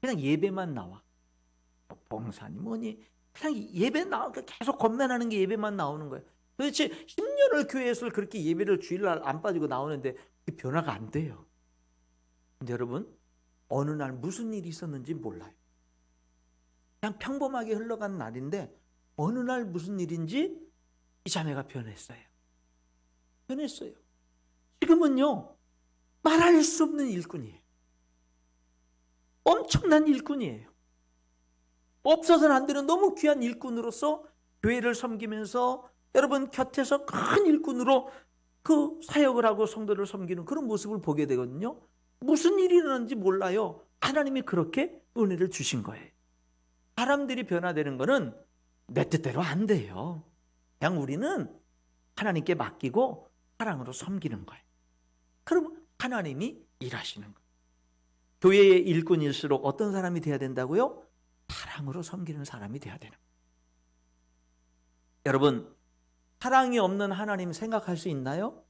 그냥 예배만 나와. 봉사니 뭐니 그냥 예배 나와. 계속 건면하는 게 예배만 나오는 거예요. 도대체 10년을 교회에서 그렇게 예배를 주일날 안 빠지고 나오는데 변화가 안 돼요. 근데 여러분, 어느 날 무슨 일이 있었는지 몰라요. 그냥 평범하게 흘러간 날인데 어느 날 무슨 일인지 이 자매가 변했어요. 변했어요. 지금은요, 말할 수 없는 일꾼이에요. 엄청난 일꾼이에요. 없어서는 안 되는 너무 귀한 일꾼으로서 교회를 섬기면서 여러분 곁에서 큰 일꾼으로 그 사역을 하고 성도를 섬기는 그런 모습을 보게 되거든요. 무슨 일이 일어났는지 몰라요. 하나님이 그렇게 은혜를 주신 거예요. 사람들이 변화되는 거는 내 뜻대로 안 돼요. 그냥 우리는 하나님께 맡기고 사랑으로 섬기는 거예요. 그럼 하나님이 일하시는 거예요. 교회의 일꾼일수록 어떤 사람이 돼야 된다고요? 사랑으로 섬기는 사람이 돼야 되는 거예요. 여러분, 사랑이 없는 하나님 생각할 수 있나요?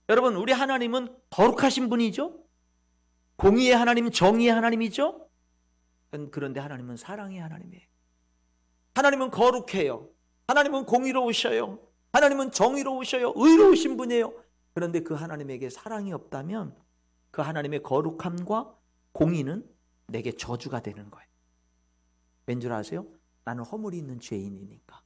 여러분, 우리 하나님은 거룩하신 분이죠? 공의의 하나님, 정의의 하나님이죠? 그런데 하나님은 사랑의 하나님이에요. 하나님은 거룩해요. 하나님은 공의로우셔요. 하나님은 정의로우셔요. 의로우신 분이에요. 그런데 그 하나님에게 사랑이 없다면 그 하나님의 거룩함과 공의는 내게 저주가 되는 거예요. 왠 줄 아세요? 나는 허물이 있는 죄인이니까.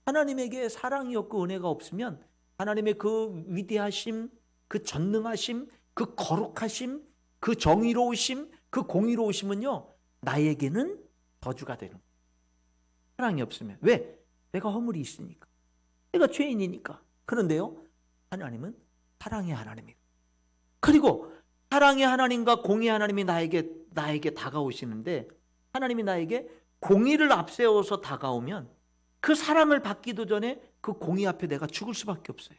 하나님에게 사랑이 없고 은혜가 없으면 하나님의 그 위대하심, 그 전능하심, 그 거룩하심, 그 정의로우심, 그 공의로우심은요, 나에게는 저주가 되는 거예요. 사랑이 없으면. 왜? 내가 허물이 있으니까. 내가 죄인이니까. 그런데요, 하나님은 사랑의 하나님이에요. 그리고 사랑의 하나님과 공의의 하나님이 나에게 다가오시는데, 하나님이 나에게 공의를 앞세워서 다가오면 그 사랑을 받기도 전에 그 공의 앞에 내가 죽을 수밖에 없어요.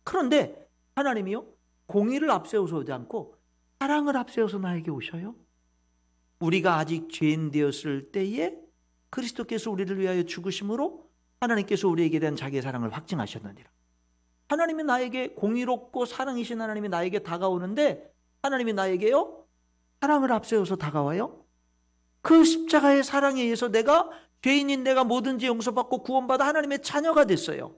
그런데 하나님이요, 공의를 앞세워서 오지 않고 사랑을 앞세워서 나에게 오셔요. 우리가 아직 죄인 되었을 때에 그리스도께서 우리를 위하여 죽으심으로 하나님께서 우리에게 대한 자기의 사랑을 확증하셨느니라. 하나님이 나에게 공의롭고 사랑이신 하나님이 나에게 다가오는데, 하나님이 나에게요, 사랑을 앞세워서 다가와요. 그 십자가의 사랑에 의해서 내가 죄인인 내가 뭐든지 용서받고 구원받아 하나님의 자녀가 됐어요.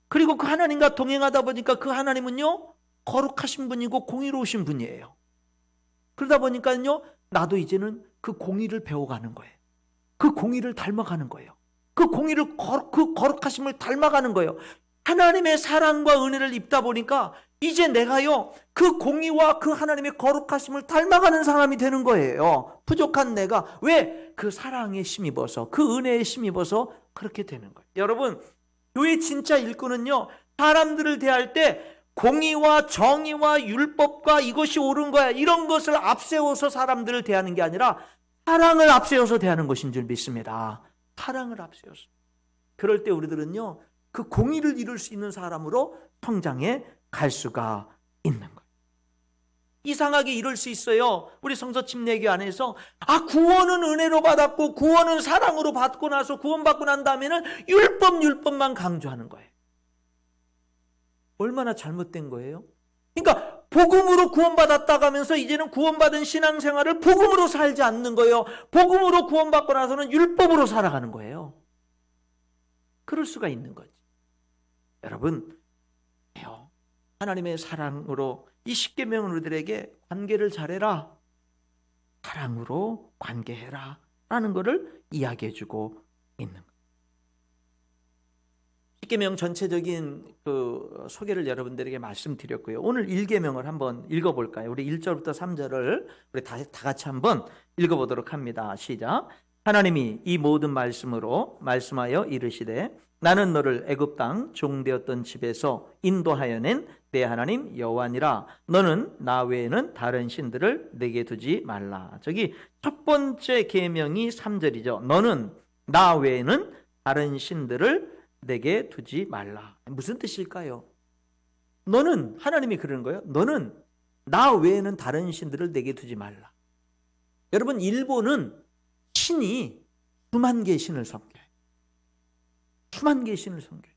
그리고 그 하나님과 동행하다 보니까 그 하나님은요, 거룩하신 분이고 공의로우신 분이에요. 그러다 보니까요, 나도 이제는 그 공의를 배워가는 거예요. 그 공의를 닮아가는 거예요. 그 공의를 그 거룩하심을 닮아가는 거예요. 하나님의 사랑과 은혜를 입다 보니까 이제 내가요, 그 공의와 그 하나님의 거룩하심을 닮아가는 사람이 되는 거예요. 부족한 내가. 왜? 그 사랑에 힘입어서, 그 은혜에 힘입어서 그렇게 되는 거예요. 여러분, 교회 진짜 일꾼은요, 사람들을 대할 때 공의와 정의와 율법과 이것이 옳은 거야, 이런 것을 앞세워서 사람들을 대하는 게 아니라 사랑을 앞세워서 대하는 것인 줄 믿습니다. 사랑을 앞세워서. 그럴 때 우리들은요, 그 공의를 이룰 수 있는 사람으로 성장해 갈 수가 있는 거예요. 이상하게 이럴 수 있어요. 우리 성서 침례교 안에서 구원은 은혜로 받았고 구원은 사랑으로 받고 나서 구원받고 난 다음에는 율법만 강조하는 거예요. 얼마나 잘못된 거예요? 그러니까 복음으로 구원받았다고 하면서 이제는 구원받은 신앙생활을 복음으로 살지 않는 거예요. 복음으로 구원받고 나서는 율법으로 살아가는 거예요. 그럴 수가 있는 거지. 여러분, 하나님의 사랑으로 이 십계명은 우리들에게 관계를 잘해라, 사랑으로 관계해라 라는 것을 이야기해주고 있는 거예요. 십계명 전체적인 그 소개를 여러분들에게 말씀드렸고요. 오늘 1계명을 한번 읽어볼까요? 우리 1절부터 3절을 우리 다 같이 한번 읽어보도록 합니다. 시작. 하나님이 이 모든 말씀으로 말씀하여 이르시되 나는 너를 애굽 땅 종되었던 집에서 인도하여 낸 내 하나님 여호와니라. 너는 나 외에는 다른 신들을 내게 두지 말라. 저기 첫 번째 계명이 3절이죠. 너는 나 외에는 다른 신들을 내게 두지 말라. 무슨 뜻일까요? 너는, 하나님이 그러는 거예요. 너는 나 외에는 다른 신들을 내게 두지 말라. 여러분, 일본은 신이 수만 개의 신을 섬겨요. 수만 개의 신을 섬겨요.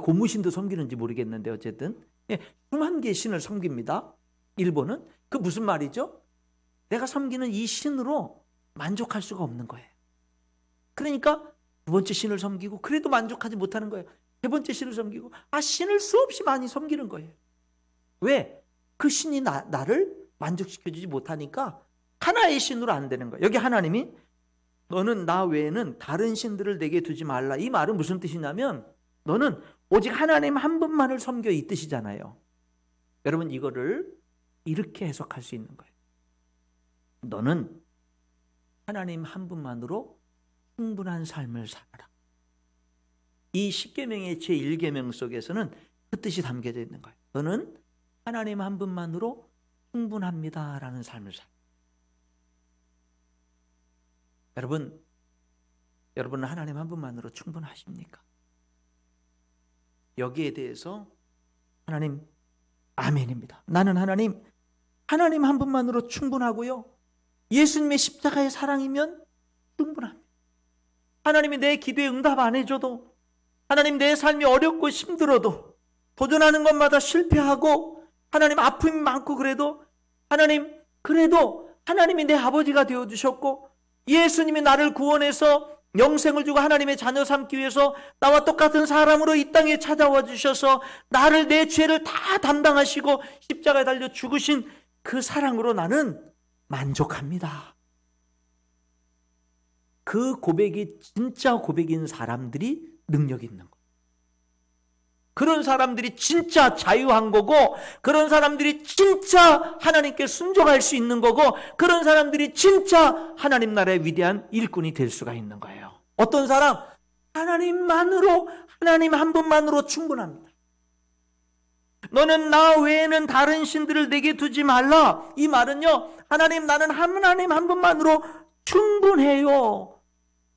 고무신도 섬기는지 모르겠는데 어쨌든 수만 개의 신을 섬깁니다. 일본은. 그 무슨 말이죠? 내가 섬기는 이 신으로 만족할 수가 없는 거예요. 그러니까 두 번째 신을 섬기고 그래도 만족하지 못하는 거예요. 세 번째 신을 섬기고 신을 수없이 많이 섬기는 거예요. 왜? 그 신이 나를 만족시켜주지 못하니까 하나의 신으로 안 되는 거예요. 여기 하나님이 너는 나 외에는 다른 신들을 내게 두지 말라. 이 말은 무슨 뜻이냐면 너는 오직 하나님 한 분만을 섬겨, 이 뜻이잖아요. 여러분, 이거를 이렇게 해석할 수 있는 거예요. 너는 하나님 한 분만으로 충분한 삶을 살아라. 이 십계명의 제1계명 속에서는 그 뜻이 담겨져 있는 거예요. 너는 하나님 한 분만으로 충분합니다라는 삶을 살아. 여러분은 하나님 한 분만으로 충분하십니까? 여기에 대해서 하나님, 아멘입니다. 나는 하나님 한 분만으로 충분하고요. 예수님의 십자가의 사랑이면 충분합니다. 하나님이 내 기도에 응답 안 해줘도, 하나님 내 삶이 어렵고 힘들어도, 도전하는 것마다 실패하고 하나님 아픔이 많고 그래도 하나님, 그래도 하나님이 내 아버지가 되어주셨고 예수님이 나를 구원해서 영생을 주고 하나님의 자녀 삼기 위해서 나와 똑같은 사람으로 이 땅에 찾아와 주셔서 나를, 내 죄를 다 담당하시고 십자가에 달려 죽으신 그 사랑으로 나는 만족합니다. 그 고백이 진짜 고백인 사람들이 능력 있는 거예요. 그런 사람들이 진짜 자유한 거고, 그런 사람들이 진짜 하나님께 순종할 수 있는 거고, 그런 사람들이 진짜 하나님 나라의 위대한 일꾼이 될 수가 있는 거예요. 어떤 사람? 하나님만으로, 하나님 한 분만으로 충분합니다. 너는 나 외에는 다른 신들을 내게 두지 말라. 이 말은요, 하나님, 나는 하나님 한 분만으로 충분해요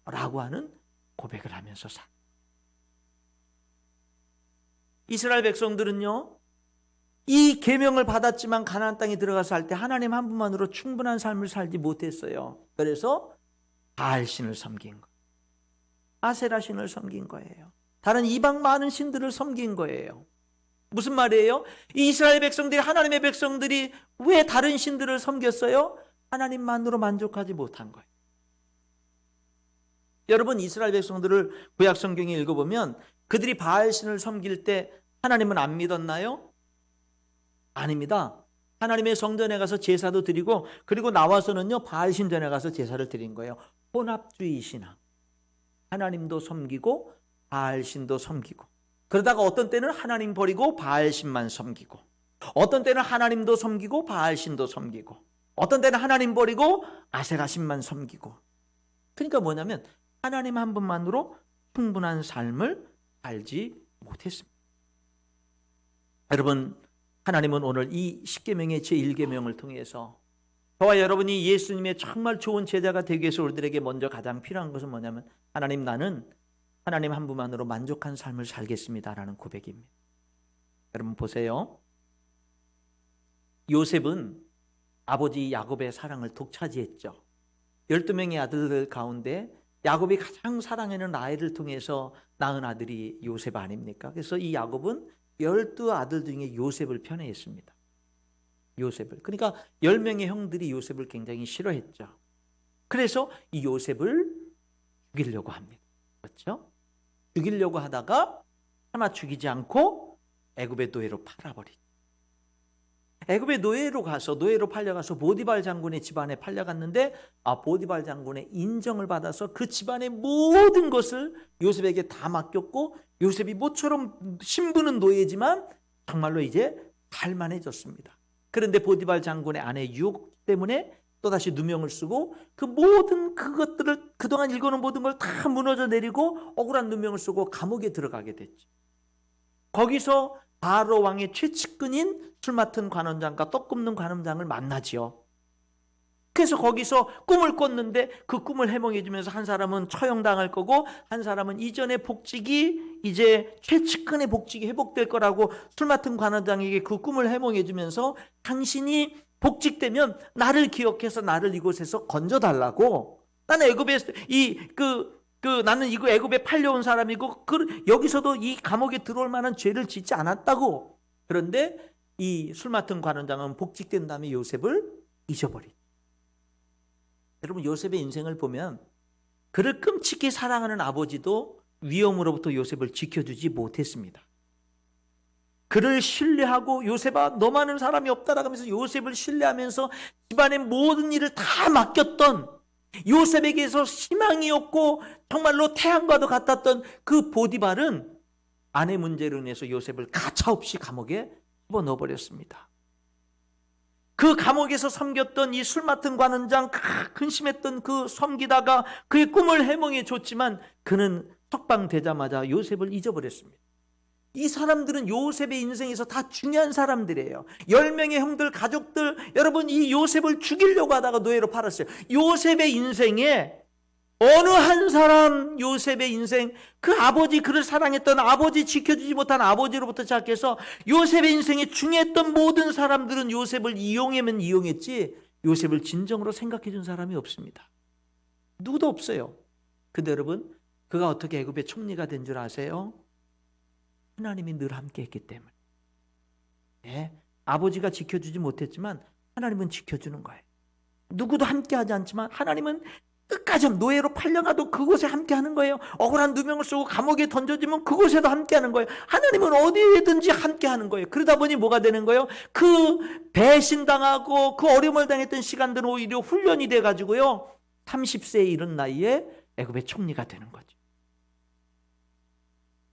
라고 하는 고백을 하면서 살. 이스라엘 백성들은요, 이 계명을 받았지만 가나안 땅에 들어가서 할 때 하나님 한 분만으로 충분한 삶을 살지 못했어요. 그래서 바알 신을 섬긴 거예요. 아세라 신을 섬긴 거예요. 다른 이방 많은 신들을 섬긴 거예요. 무슨 말이에요? 이 이스라엘 백성들이, 하나님의 백성들이 왜 다른 신들을 섬겼어요? 하나님만으로 만족하지 못한 거예요. 여러분, 이스라엘 백성들을 구약 성경에 읽어보면 그들이 바알 신을 섬길 때 하나님은 안 믿었나요? 아닙니다. 하나님의 성전에 가서 제사도 드리고, 그리고 나와서는요 바알 신전에 가서 제사를 드린 거예요. 혼합주의 신앙. 하나님도 섬기고 바알 신도 섬기고, 그러다가 어떤 때는 하나님 버리고 바알 신만 섬기고, 어떤 때는 하나님도 섬기고 바알 신도 섬기고, 어떤 때는 하나님 버리고 아세라 신만 섬기고. 그러니까 뭐냐면 하나님 한 분만으로 충분한 삶을 살지 못했습니다. 여러분, 하나님은 오늘 이 십계명의 제1계명을 통해서 저와 여러분이 예수님의 정말 좋은 제자가 되기 위해서 우리들에게 먼저 가장 필요한 것은 뭐냐면, 하나님, 나는 하나님 한 분만으로 만족한 삶을 살겠습니다라는 고백입니다. 여러분 보세요. 요셉은 아버지 야곱의 사랑을 독차지했죠. 12명의 아들들 가운데 야곱이 가장 사랑하는 아이를 통해서 낳은 아들이 요셉 아닙니까? 그래서 이 야곱은 12아들 중에 요셉을 편애했습니다. 요셉을. 그러니까 10명의 형들이 요셉을 굉장히 싫어했죠. 그래서 이 요셉을 죽이려고 합니다. 그렇죠? 죽이려고 하다가 차마 죽이지 않고 애굽의 노예로 팔아버리죠. 애굽의 노예로 팔려가서 보디발 장군의 집안에 팔려갔는데, 보디발 장군의 인정을 받아서 그 집안의 모든 것을 요셉에게 다 맡겼고, 요셉이 모처럼 신부는 노예지만 정말로 이제 살만해졌습니다. 그런데 보디발 장군의 아내 유혹 때문에 또다시 누명을 쓰고 그 모든 그것들을, 그동안 읽어놓은 모든 걸 다 무너져 내리고 억울한 누명을 쓰고 감옥에 들어가게 됐죠. 거기서 바로 왕의 최측근인 술 맡은 관원장과 떡 굽는 관원장을 만나지요. 그래서 거기서 꿈을 꿨는데 그 꿈을 해몽해 주면서 한 사람은 처형당할 거고, 한 사람은 이전의 복직이 이제 최측근의 복직이 회복될 거라고 술 맡은 관원장에게 그 꿈을 해몽해 주면서, 당신이 복직되면 나를 기억해서 나를 이곳에서 건져달라고. 나는 애굽에 나는 이거 애굽에 팔려온 사람이고, 여기서도 이 감옥에 들어올 만한 죄를 짓지 않았다고. 그런데 이 술 맡은 관원장은 복직된 다음에 요셉을 잊어버리죠. 여러분, 요셉의 인생을 보면 그를 끔찍히 사랑하는 아버지도 위험으로부터 요셉을 지켜주지 못했습니다. 그를 신뢰하고, 요셉아 너만은 사람이 없다라고 하면서 요셉을 신뢰하면서 집안의 모든 일을 다 맡겼던, 요셉에게서 희망이 없고 정말로 태양과도 같았던 그 보디발은 아내 문제로 인해서 요셉을 가차없이 감옥에 집어넣어버렸습니다. 그 감옥에서 섬겼던 이 술 맡은 관원장, 근심했던 그 섬기다가 그의 꿈을 해몽해 줬지만 그는 석방되자마자 요셉을 잊어버렸습니다. 이 사람들은 요셉의 인생에서 다 중요한 사람들이에요. 10명의 형들, 가족들, 여러분 이 요셉을 죽이려고 하다가 노예로 팔았어요. 요셉의 인생에 어느 한 사람 요셉의 인생, 그 아버지, 그를 사랑했던 아버지, 지켜주지 못한 아버지로부터 시작해서 요셉의 인생에 중요했던 모든 사람들은 요셉을 이용하면 이용했지 요셉을 진정으로 생각해 준 사람이 없습니다. 누구도 없어요. 근데 여러분, 그가 어떻게 애굽의 총리가 된 줄 아세요? 하나님이 늘 함께 했기 때문에. 네, 아버지가 지켜주지 못했지만 하나님은 지켜주는 거예요. 누구도 함께하지 않지만 하나님은 끝까지 노예로 팔려가도 그곳에 함께하는 거예요. 억울한 누명을 쓰고 감옥에 던져지면 그곳에도 함께하는 거예요. 하나님은 어디에든지 함께하는 거예요. 그러다 보니 뭐가 되는 거예요? 그 배신당하고 그 어려움을 당했던 시간들은 오히려 훈련이 돼가지고요, 30세에 이른 나이에 애굽의 총리가 되는 거죠.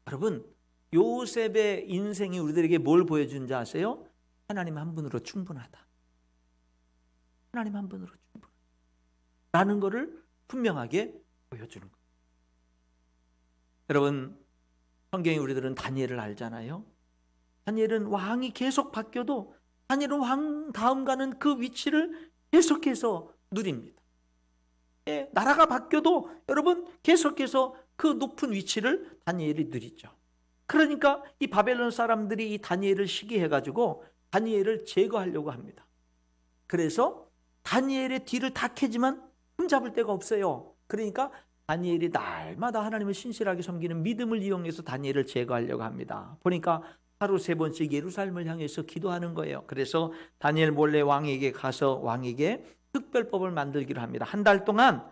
여러분, 요셉의 인생이 우리들에게 뭘 보여주는지 아세요? 하나님 한 분으로 충분하다. 하나님 한 분으로 충분하다 라는 것을 분명하게 보여주는 거예요. 여러분, 성경에 우리들은 다니엘을 알잖아요. 다니엘은 왕이 계속 바뀌어도 다니엘은 왕 다음 가는 그 위치를 계속해서 누립니다. 나라가 바뀌어도 여러분 계속해서 그 높은 위치를 다니엘이 누리죠. 그러니까 이 바벨론 사람들이 이 다니엘을 시기해가지고 다니엘을 제거하려고 합니다. 그래서 다니엘의 뒤를 다 캐지만 흠잡을 데가 없어요. 그러니까 다니엘이 날마다 하나님을 신실하게 섬기는 믿음을 이용해서 다니엘을 제거하려고 합니다. 보니까 하루 3번씩 예루살렘을 향해서 기도하는 거예요. 그래서 다니엘 몰래 왕에게 가서 왕에게 특별법을 만들기로 합니다. 한 달 동안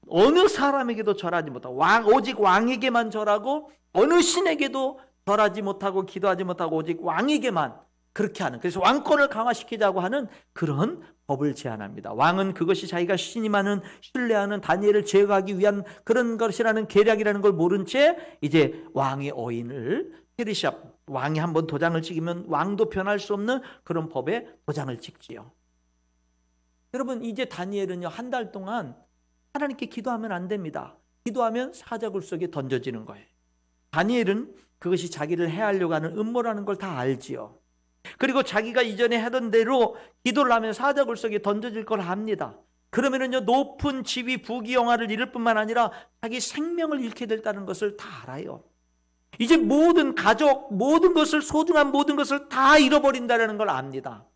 어느 사람에게도 절하지 못하고 오직 왕에게만 절하고 어느 신에게도 절하지 못하고 기도하지 못하고 오직 왕에게만 그렇게 하는, 그래서 왕권을 강화시키자고 하는 그런 법을 제안합니다. 왕은 그것이 자기가 신임하는 신뢰하는 다니엘을 제거하기 위한 그런 것이라는 계략이라는 걸 모른 채 이제 왕의 어인을 페르시아 왕이 한번 도장을 찍으면 왕도 변할 수 없는 그런 법에 도장을 찍지요. 여러분, 이제 다니엘은요, 한 달 동안 하나님께 기도하면 안 됩니다. 기도하면 사자굴 속에 던져지는 거예요. 다니엘은 그것이 자기를 해하려고 하는 음모라는 걸 다 알지요. 그리고 자기가 이전에 하던 대로 기도를 하면 사자굴 속에 던져질 걸 압니다. 그러면은요, 높은 지위 부귀영화를 잃을 뿐만 아니라 자기 생명을 잃게 됐다는 것을 다 알아요. 이제 모든 가족, 모든 것을, 소중한 모든 것을 다 잃어버린다는 걸 압니다.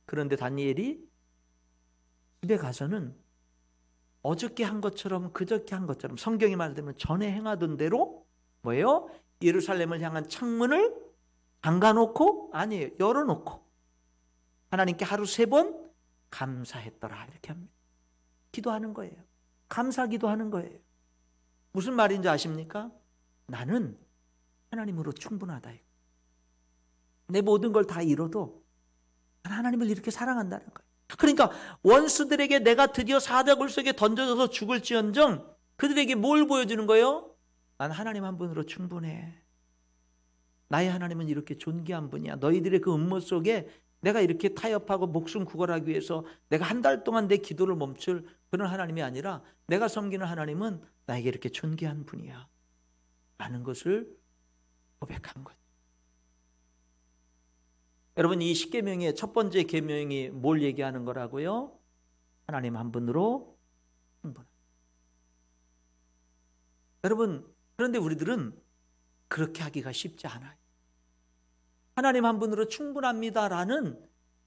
그런데 다니엘이 집에 가서는 어저께 한 것처럼 그저께 한 것처럼 성경이 말하면 전에 행하던 대로 뭐예요? 예루살렘을 향한 창문을 잠가놓고, 아니에요, 열어놓고 하나님께 하루 3번 감사했더라 이렇게 합니다. 기도하는 거예요. 감사 기도하는 거예요. 무슨 말인지 아십니까? 나는 하나님으로 충분하다. 내 모든 걸 다 잃어도 하나님을 이렇게 사랑한다는 거예요. 그러니까 원수들에게 내가 드디어 사자굴 속에 던져져서 죽을지언정 그들에게 뭘 보여주는 거예요? 난 하나님 한 분으로 충분해. 나의 하나님은 이렇게 존귀한 분이야. 너희들의 그 음모 속에 내가 이렇게 타협하고 목숨 구걸하기 위해서 내가 한 달 동안 내 기도를 멈출 그런 하나님이 아니라 내가 섬기는 하나님은 나에게 이렇게 존귀한 분이야 라는 것을 고백한 거죠. 여러분, 이 10계명의 첫 번째 계명이 뭘 얘기하는 거라고요? 하나님 한 분으로 충분한. 여러분, 그런데 우리들은 그렇게 하기가 쉽지 않아요. 하나님 한 분으로 충분합니다라는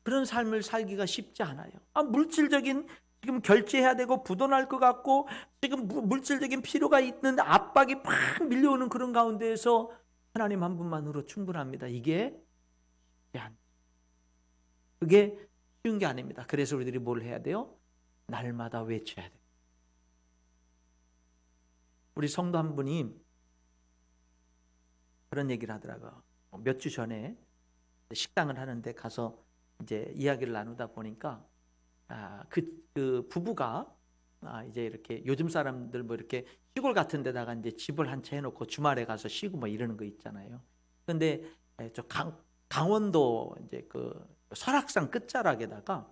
그런 삶을 살기가 쉽지 않아요. 물질적인 지금 결제해야 되고 부도날 것 같고 지금 물질적인 필요가 있는 압박이 팍 밀려오는 그런 가운데에서 하나님 한 분만으로 충분합니다. 이게 쉽지 않아요. 그게 쉬운 게 아닙니다. 그래서 우리들이 뭘 해야 돼요? 날마다 외쳐야 돼요. 우리 성도 한 분이 그런 얘기를 하더라고요. 몇 주 전에 식당을 하는데 가서 이제 이야기를 나누다 보니까 그 부부가 이제 이렇게 요즘 사람들 뭐 이렇게 시골 같은 데다가 이제 집을 한 채 해놓고 주말에 가서 쉬고 뭐 이러는 거 있잖아요. 그런데 저 강원도 이제 그 설악산 끝자락에다가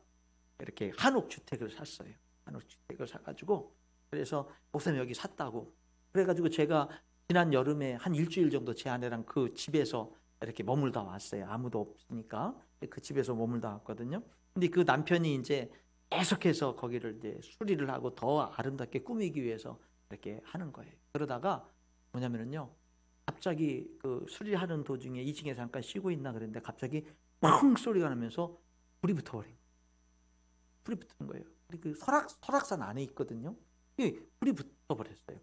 이렇게 한옥 주택을 샀어요. 한옥 주택을 사가지고 그래서 목사님 여기 샀다고 그래가지고 제가 지난 여름에 한 일주일 정도 제 아내랑 그 집에서 이렇게 머물다 왔어요. 아무도 없으니까 그 집에서 머물다 왔거든요. 근데 그 남편이 이제 계속해서 거기를 이제 수리를 하고 더 아름답게 꾸미기 위해서 이렇게 하는 거예요. 그러다가 뭐냐면은요, 갑자기 그 수리하는 도중에 2층에 잠깐 쉬고 있나 그랬는데 갑자기 펑 소리가 나면서 불이 붙어버린 거예요. 불이 붙은 거예요. 그 설악산 안에 있거든요. 불이 붙어버렸어요.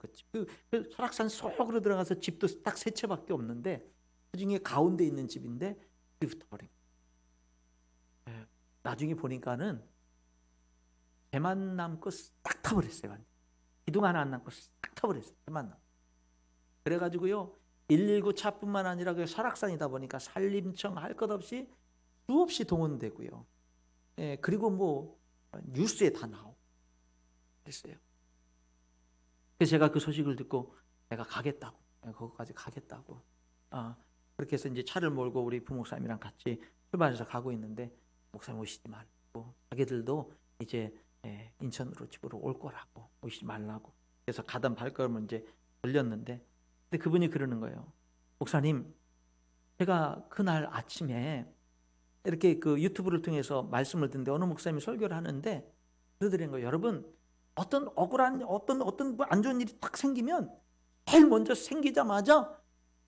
그 설악산 속으로 들어가서 집도 딱 세 채밖에 없는데 그 중에 가운데 있는 집인데 불이 붙어버린 거예요. 나중에 보니까는 배만 남고 싹 타버렸어요. 기둥 하나 안 남고 싹 타버렸어요. 배만 남고. 그래가지고요, 119 차뿐만 아니라 그 설악산이다 보니까 산림청 할 것 없이 수없이 동원되고요. 그리고 뭐 뉴스에 다 나오고 했어요. 그래서 제가 그 소식을 듣고 내가 가겠다고, 거기까지 가겠다고. 그렇게 해서 이제 차를 몰고 우리 부목사님이랑 같이 출발해서 가고 있는데, 목사님 오시지 말고, 자기들도 이제 인천으로 집으로 올 거라고, 오시지 말라고. 그래서 가던 발걸음을 이제 돌렸는데, 근데 그분이 그러는 거예요. 목사님, 제가 그날 아침에 이렇게 그 유튜브를 통해서 말씀을 듣는데 어느 목사님이 설교를 하는데 그러더라는 거예요. 여러분, 어떤 억울한 어떤 안 좋은 일이 딱 생기면 제일 먼저 생기자마자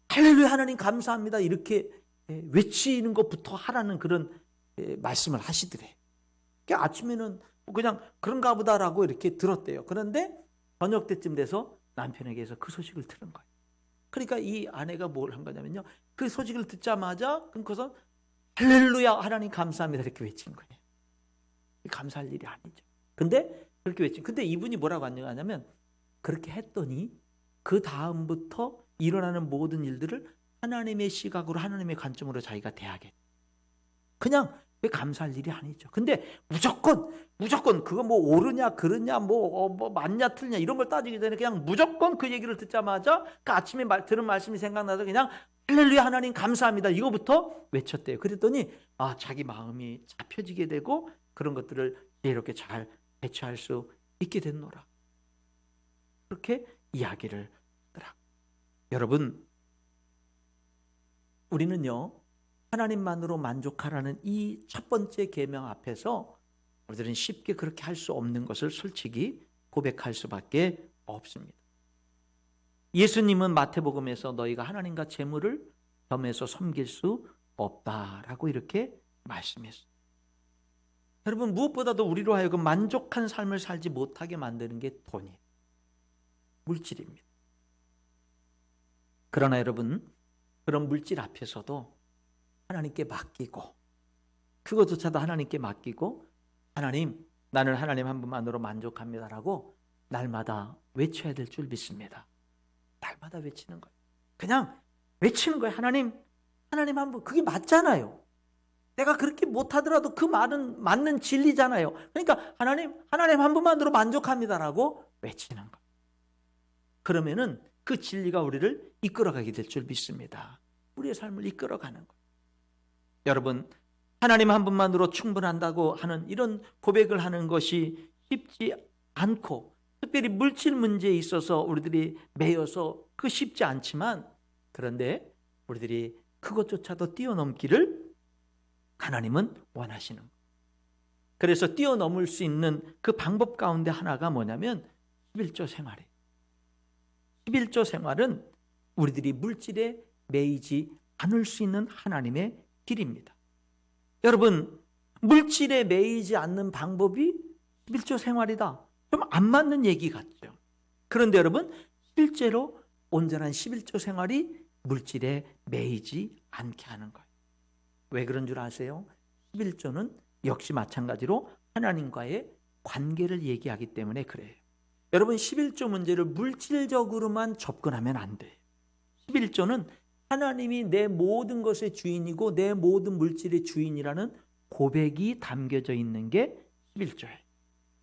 할렐루야 하나님 감사합니다 이렇게 외치는 것부터 하라는 그런 말씀을 하시더래. 그러니까 아침에는 그냥 그런가 보다라고 이렇게 들었대요. 그런데 저녁 때쯤 돼서 남편에게서 그 소식을 들은 거예요. 그러니까 이 아내가 뭘 한 거냐면요, 그 소식을 듣자마자 끊고서 할렐루야 하나님 감사합니다 이렇게 외친 거예요. 감사할 일이 아니죠. 근데 그렇게 외친. 근데 이분이 뭐라고 하냐면, 그렇게 했더니 그 다음부터 일어나는 모든 일들을 하나님의 시각으로, 하나님의 관점으로 자기가 대하게. 그냥 왜 감사할 일이 아니죠. 근데 무조건 그거 뭐 옳으냐 그르냐 뭐 맞냐 틀냐 이런 걸 따지기 전에 그냥 무조건 그 얘기를 듣자마자 그 아침에 들은 말씀이 생각나서 그냥 할렐루야 하나님 감사합니다 이거부터 외쳤대요. 그랬더니 자기 마음이 잡혀지게 되고 그런 것들을 이렇게 잘 대처할 수 있게 됐노라. 그렇게 이야기를 하더라. 여러분, 우리는요, 하나님만으로 만족하라는 이 첫 번째 계명 앞에서 우리들은 쉽게 그렇게 할 수 없는 것을 솔직히 고백할 수밖에 없습니다. 예수님은 마태복음에서 너희가 하나님과 재물을 겸해서 섬길 수 없다라고 이렇게 말씀했어요. 여러분, 무엇보다도 우리로 하여금 만족한 삶을 살지 못하게 만드는 게 돈이에요. 물질입니다. 그러나 여러분, 그런 물질 앞에서도 하나님께 맡기고, 그것조차도 하나님께 맡기고, 하나님, 나는 하나님 한 분만으로 만족합니다라고 날마다 외쳐야 될 줄 믿습니다. 날마다 외치는 거예요. 그냥 외치는 거예요. 하나님 한 분. 그게 맞잖아요. 내가 그렇게 못하더라도 그 말은 맞는 진리잖아요. 그러니까 하나님 한 분만으로 만족합니다라고 외치는 거예요. 그러면은 그 진리가 우리를 이끌어가게 될 줄 믿습니다. 우리의 삶을 이끌어가는 거예요. 여러분, 하나님 한 분만으로 충분한다고 하는 이런 고백을 하는 것이 쉽지 않고, 특별히 물질 문제에 있어서 우리들이 매여서 그 쉽지 않지만, 그런데 우리들이 그것조차도 뛰어넘기를 하나님은 원하시는 거예요. 그래서 뛰어넘을 수 있는 그 방법 가운데 하나가 뭐냐면 11조 생활이에요. 11조 생활은 우리들이 물질에 매이지 않을 수 있는 하나님의 길입니다. 여러분, 물질에 매이지 않는 방법이 11조 생활이다. 좀 안 맞는 얘기 같죠. 그런데 여러분, 실제로 온전한 11조 생활이 물질에 매이지 않게 하는 거예요. 왜 그런 줄 아세요? 11조는 역시 마찬가지로 하나님과의 관계를 얘기하기 때문에 그래요. 여러분, 11조 문제를 물질적으로만 접근하면 안 돼요. 11조는 하나님이 내 모든 것의 주인이고 내 모든 물질의 주인이라는 고백이 담겨져 있는 게 11조예요.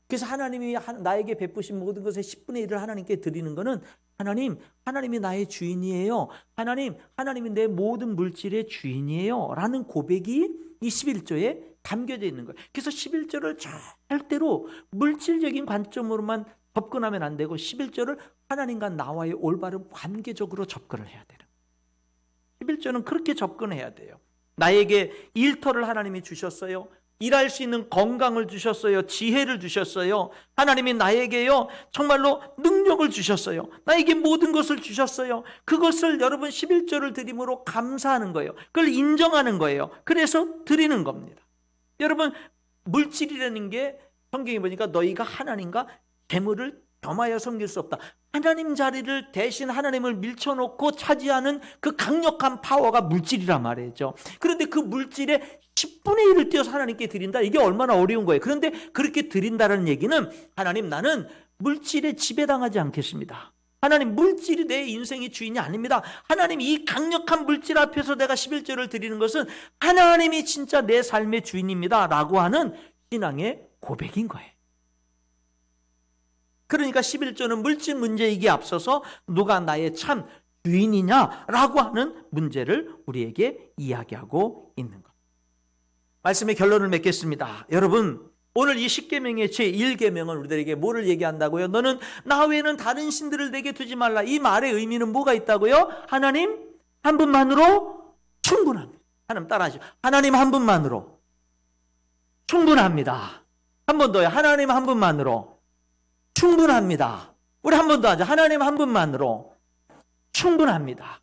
그래서 하나님이 나에게 베푸신 모든 것의 10분의 1을 하나님께 드리는 것은 하나님이 나의 주인이에요. 하나님이 내 모든 물질의 주인이에요. 라는 고백이 이 11조에 담겨져 있는 거예요. 그래서 11조를 절대로 물질적인 관점으로만 접근하면 안 되고 11조를 하나님과 나와의 올바른 관계적으로 접근을 해야 돼요. 11조는 그렇게 접근해야 돼요. 나에게 일터를 하나님이 주셨어요. 일할 수 있는 건강을 주셨어요. 지혜를 주셨어요. 하나님이 나에게요 정말로 능력을 주셨어요. 나에게 모든 것을 주셨어요. 그것을 여러분 11조를 드림으로 감사하는 거예요. 그걸 인정하는 거예요. 그래서 드리는 겁니다. 여러분, 물질이라는 게 성경에 보니까 너희가 하나님과 재물을 겸하여 섬길 수 없다. 하나님 자리를 대신 하나님을 밀쳐놓고 차지하는 그 강력한 파워가 물질이란 말이죠. 그런데 그 물질의 10분의 1을 띄어서 하나님께 드린다. 이게 얼마나 어려운 거예요. 그런데 그렇게 드린다는 얘기는 하나님, 나는 물질에 지배당하지 않겠습니다. 하나님, 물질이 내 인생의 주인이 아닙니다. 하나님, 이 강력한 물질 앞에서 내가 11조를 드리는 것은 하나님이 진짜 내 삶의 주인입니다 라고 하는 신앙의 고백인 거예요. 그러니까 11조는 물질 문제이기에 앞서서 누가 나의 참 주인이냐라고 하는 문제를 우리에게 이야기하고 있는 것. 말씀의 결론을 맺겠습니다. 여러분, 오늘 이 10계명의 제1계명은 우리들에게 뭐를 얘기한다고요? 너는 나 외에는 다른 신들을 내게 두지 말라. 이 말의 의미는 뭐가 있다고요? 하나님 한 분만으로 충분합니다. 하나님 따라하시죠. 하나님 한 분만으로 충분합니다. 한 번 더요. 하나님 한 분만으로 충분합니다. 우리 한 번 더 하자. 하나님 한 분만으로 충분합니다.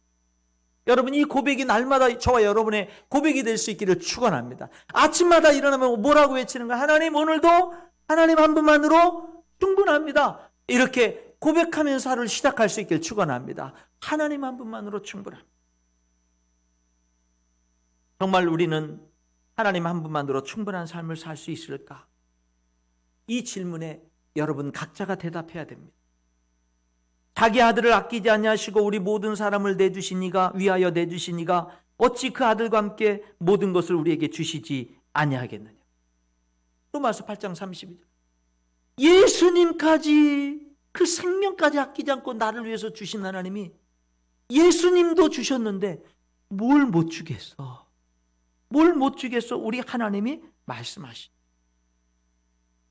여러분, 이 고백이 날마다 저와 여러분의 고백이 될 수 있기를 축원합니다. 아침마다 일어나면 뭐라고 외치는 거야? 하나님, 오늘도 하나님 한 분만으로 충분합니다. 이렇게 고백하면서 하루를 시작할 수 있기를 축원합니다. 하나님 한 분만으로 충분합니다. 정말 우리는 하나님 한 분만으로 충분한 삶을 살 수 있을까? 이 질문에 여러분 각자가 대답해야 됩니다. 자기 아들을 아끼지 아니하시고 우리 모든 사람을 내주시니가 위하여 내주시니가 어찌 그 아들과 함께 모든 것을 우리에게 주시지 아니하겠느냐. 로마서 8장 32절. 예수님까지, 그 생명까지 아끼지 않고 나를 위해서 주신 하나님이 예수님도 주셨는데 뭘 못 주겠어? 뭘 못 주겠어? 우리 하나님이 말씀하시죠.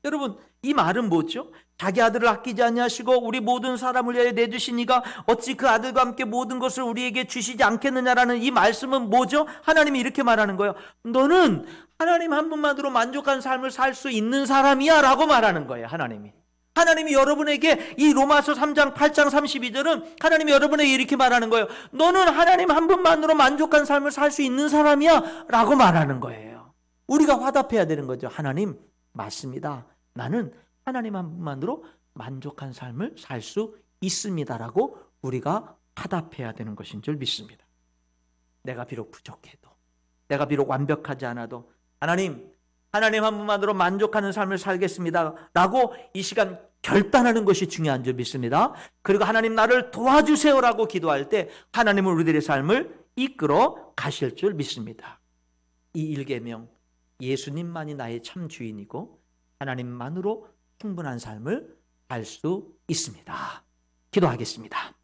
여러분, 이 말은 뭐죠? 자기 아들을 아끼지 아니하시고 우리 모든 사람을 위하여 내주시니가 어찌 그 아들과 함께 모든 것을 우리에게 주시지 않겠느냐라는 이 말씀은 뭐죠? 하나님이 이렇게 말하는 거예요. 너는 하나님 한 분만으로 만족한 삶을 살 수 있는 사람이야 라고 말하는 거예요. 하나님이 여러분에게 이 로마서 3장 8장 32절은 하나님이 여러분에게 이렇게 말하는 거예요. 너는 하나님 한 분만으로 만족한 삶을 살 수 있는 사람이야 라고 말하는 거예요. 우리가 화답해야 되는 거죠. 하나님, 맞습니다. 나는 하나님 한 분만으로 만족한 삶을 살 수 있습니다라고 우리가 화답해야 되는 것인 줄 믿습니다. 내가 비록 부족해도, 내가 비록 완벽하지 않아도 하나님 한 분만으로 만족하는 삶을 살겠습니다라고 이 시간 결단하는 것이 중요한 줄 믿습니다. 그리고 하나님 나를 도와주세요라고 기도할 때 하나님은 우리들의 삶을 이끌어 가실 줄 믿습니다. 이 1계명, 예수님만이 나의 참 주인이고 하나님만으로 충분한 삶을 살 수 있습니다. 기도하겠습니다.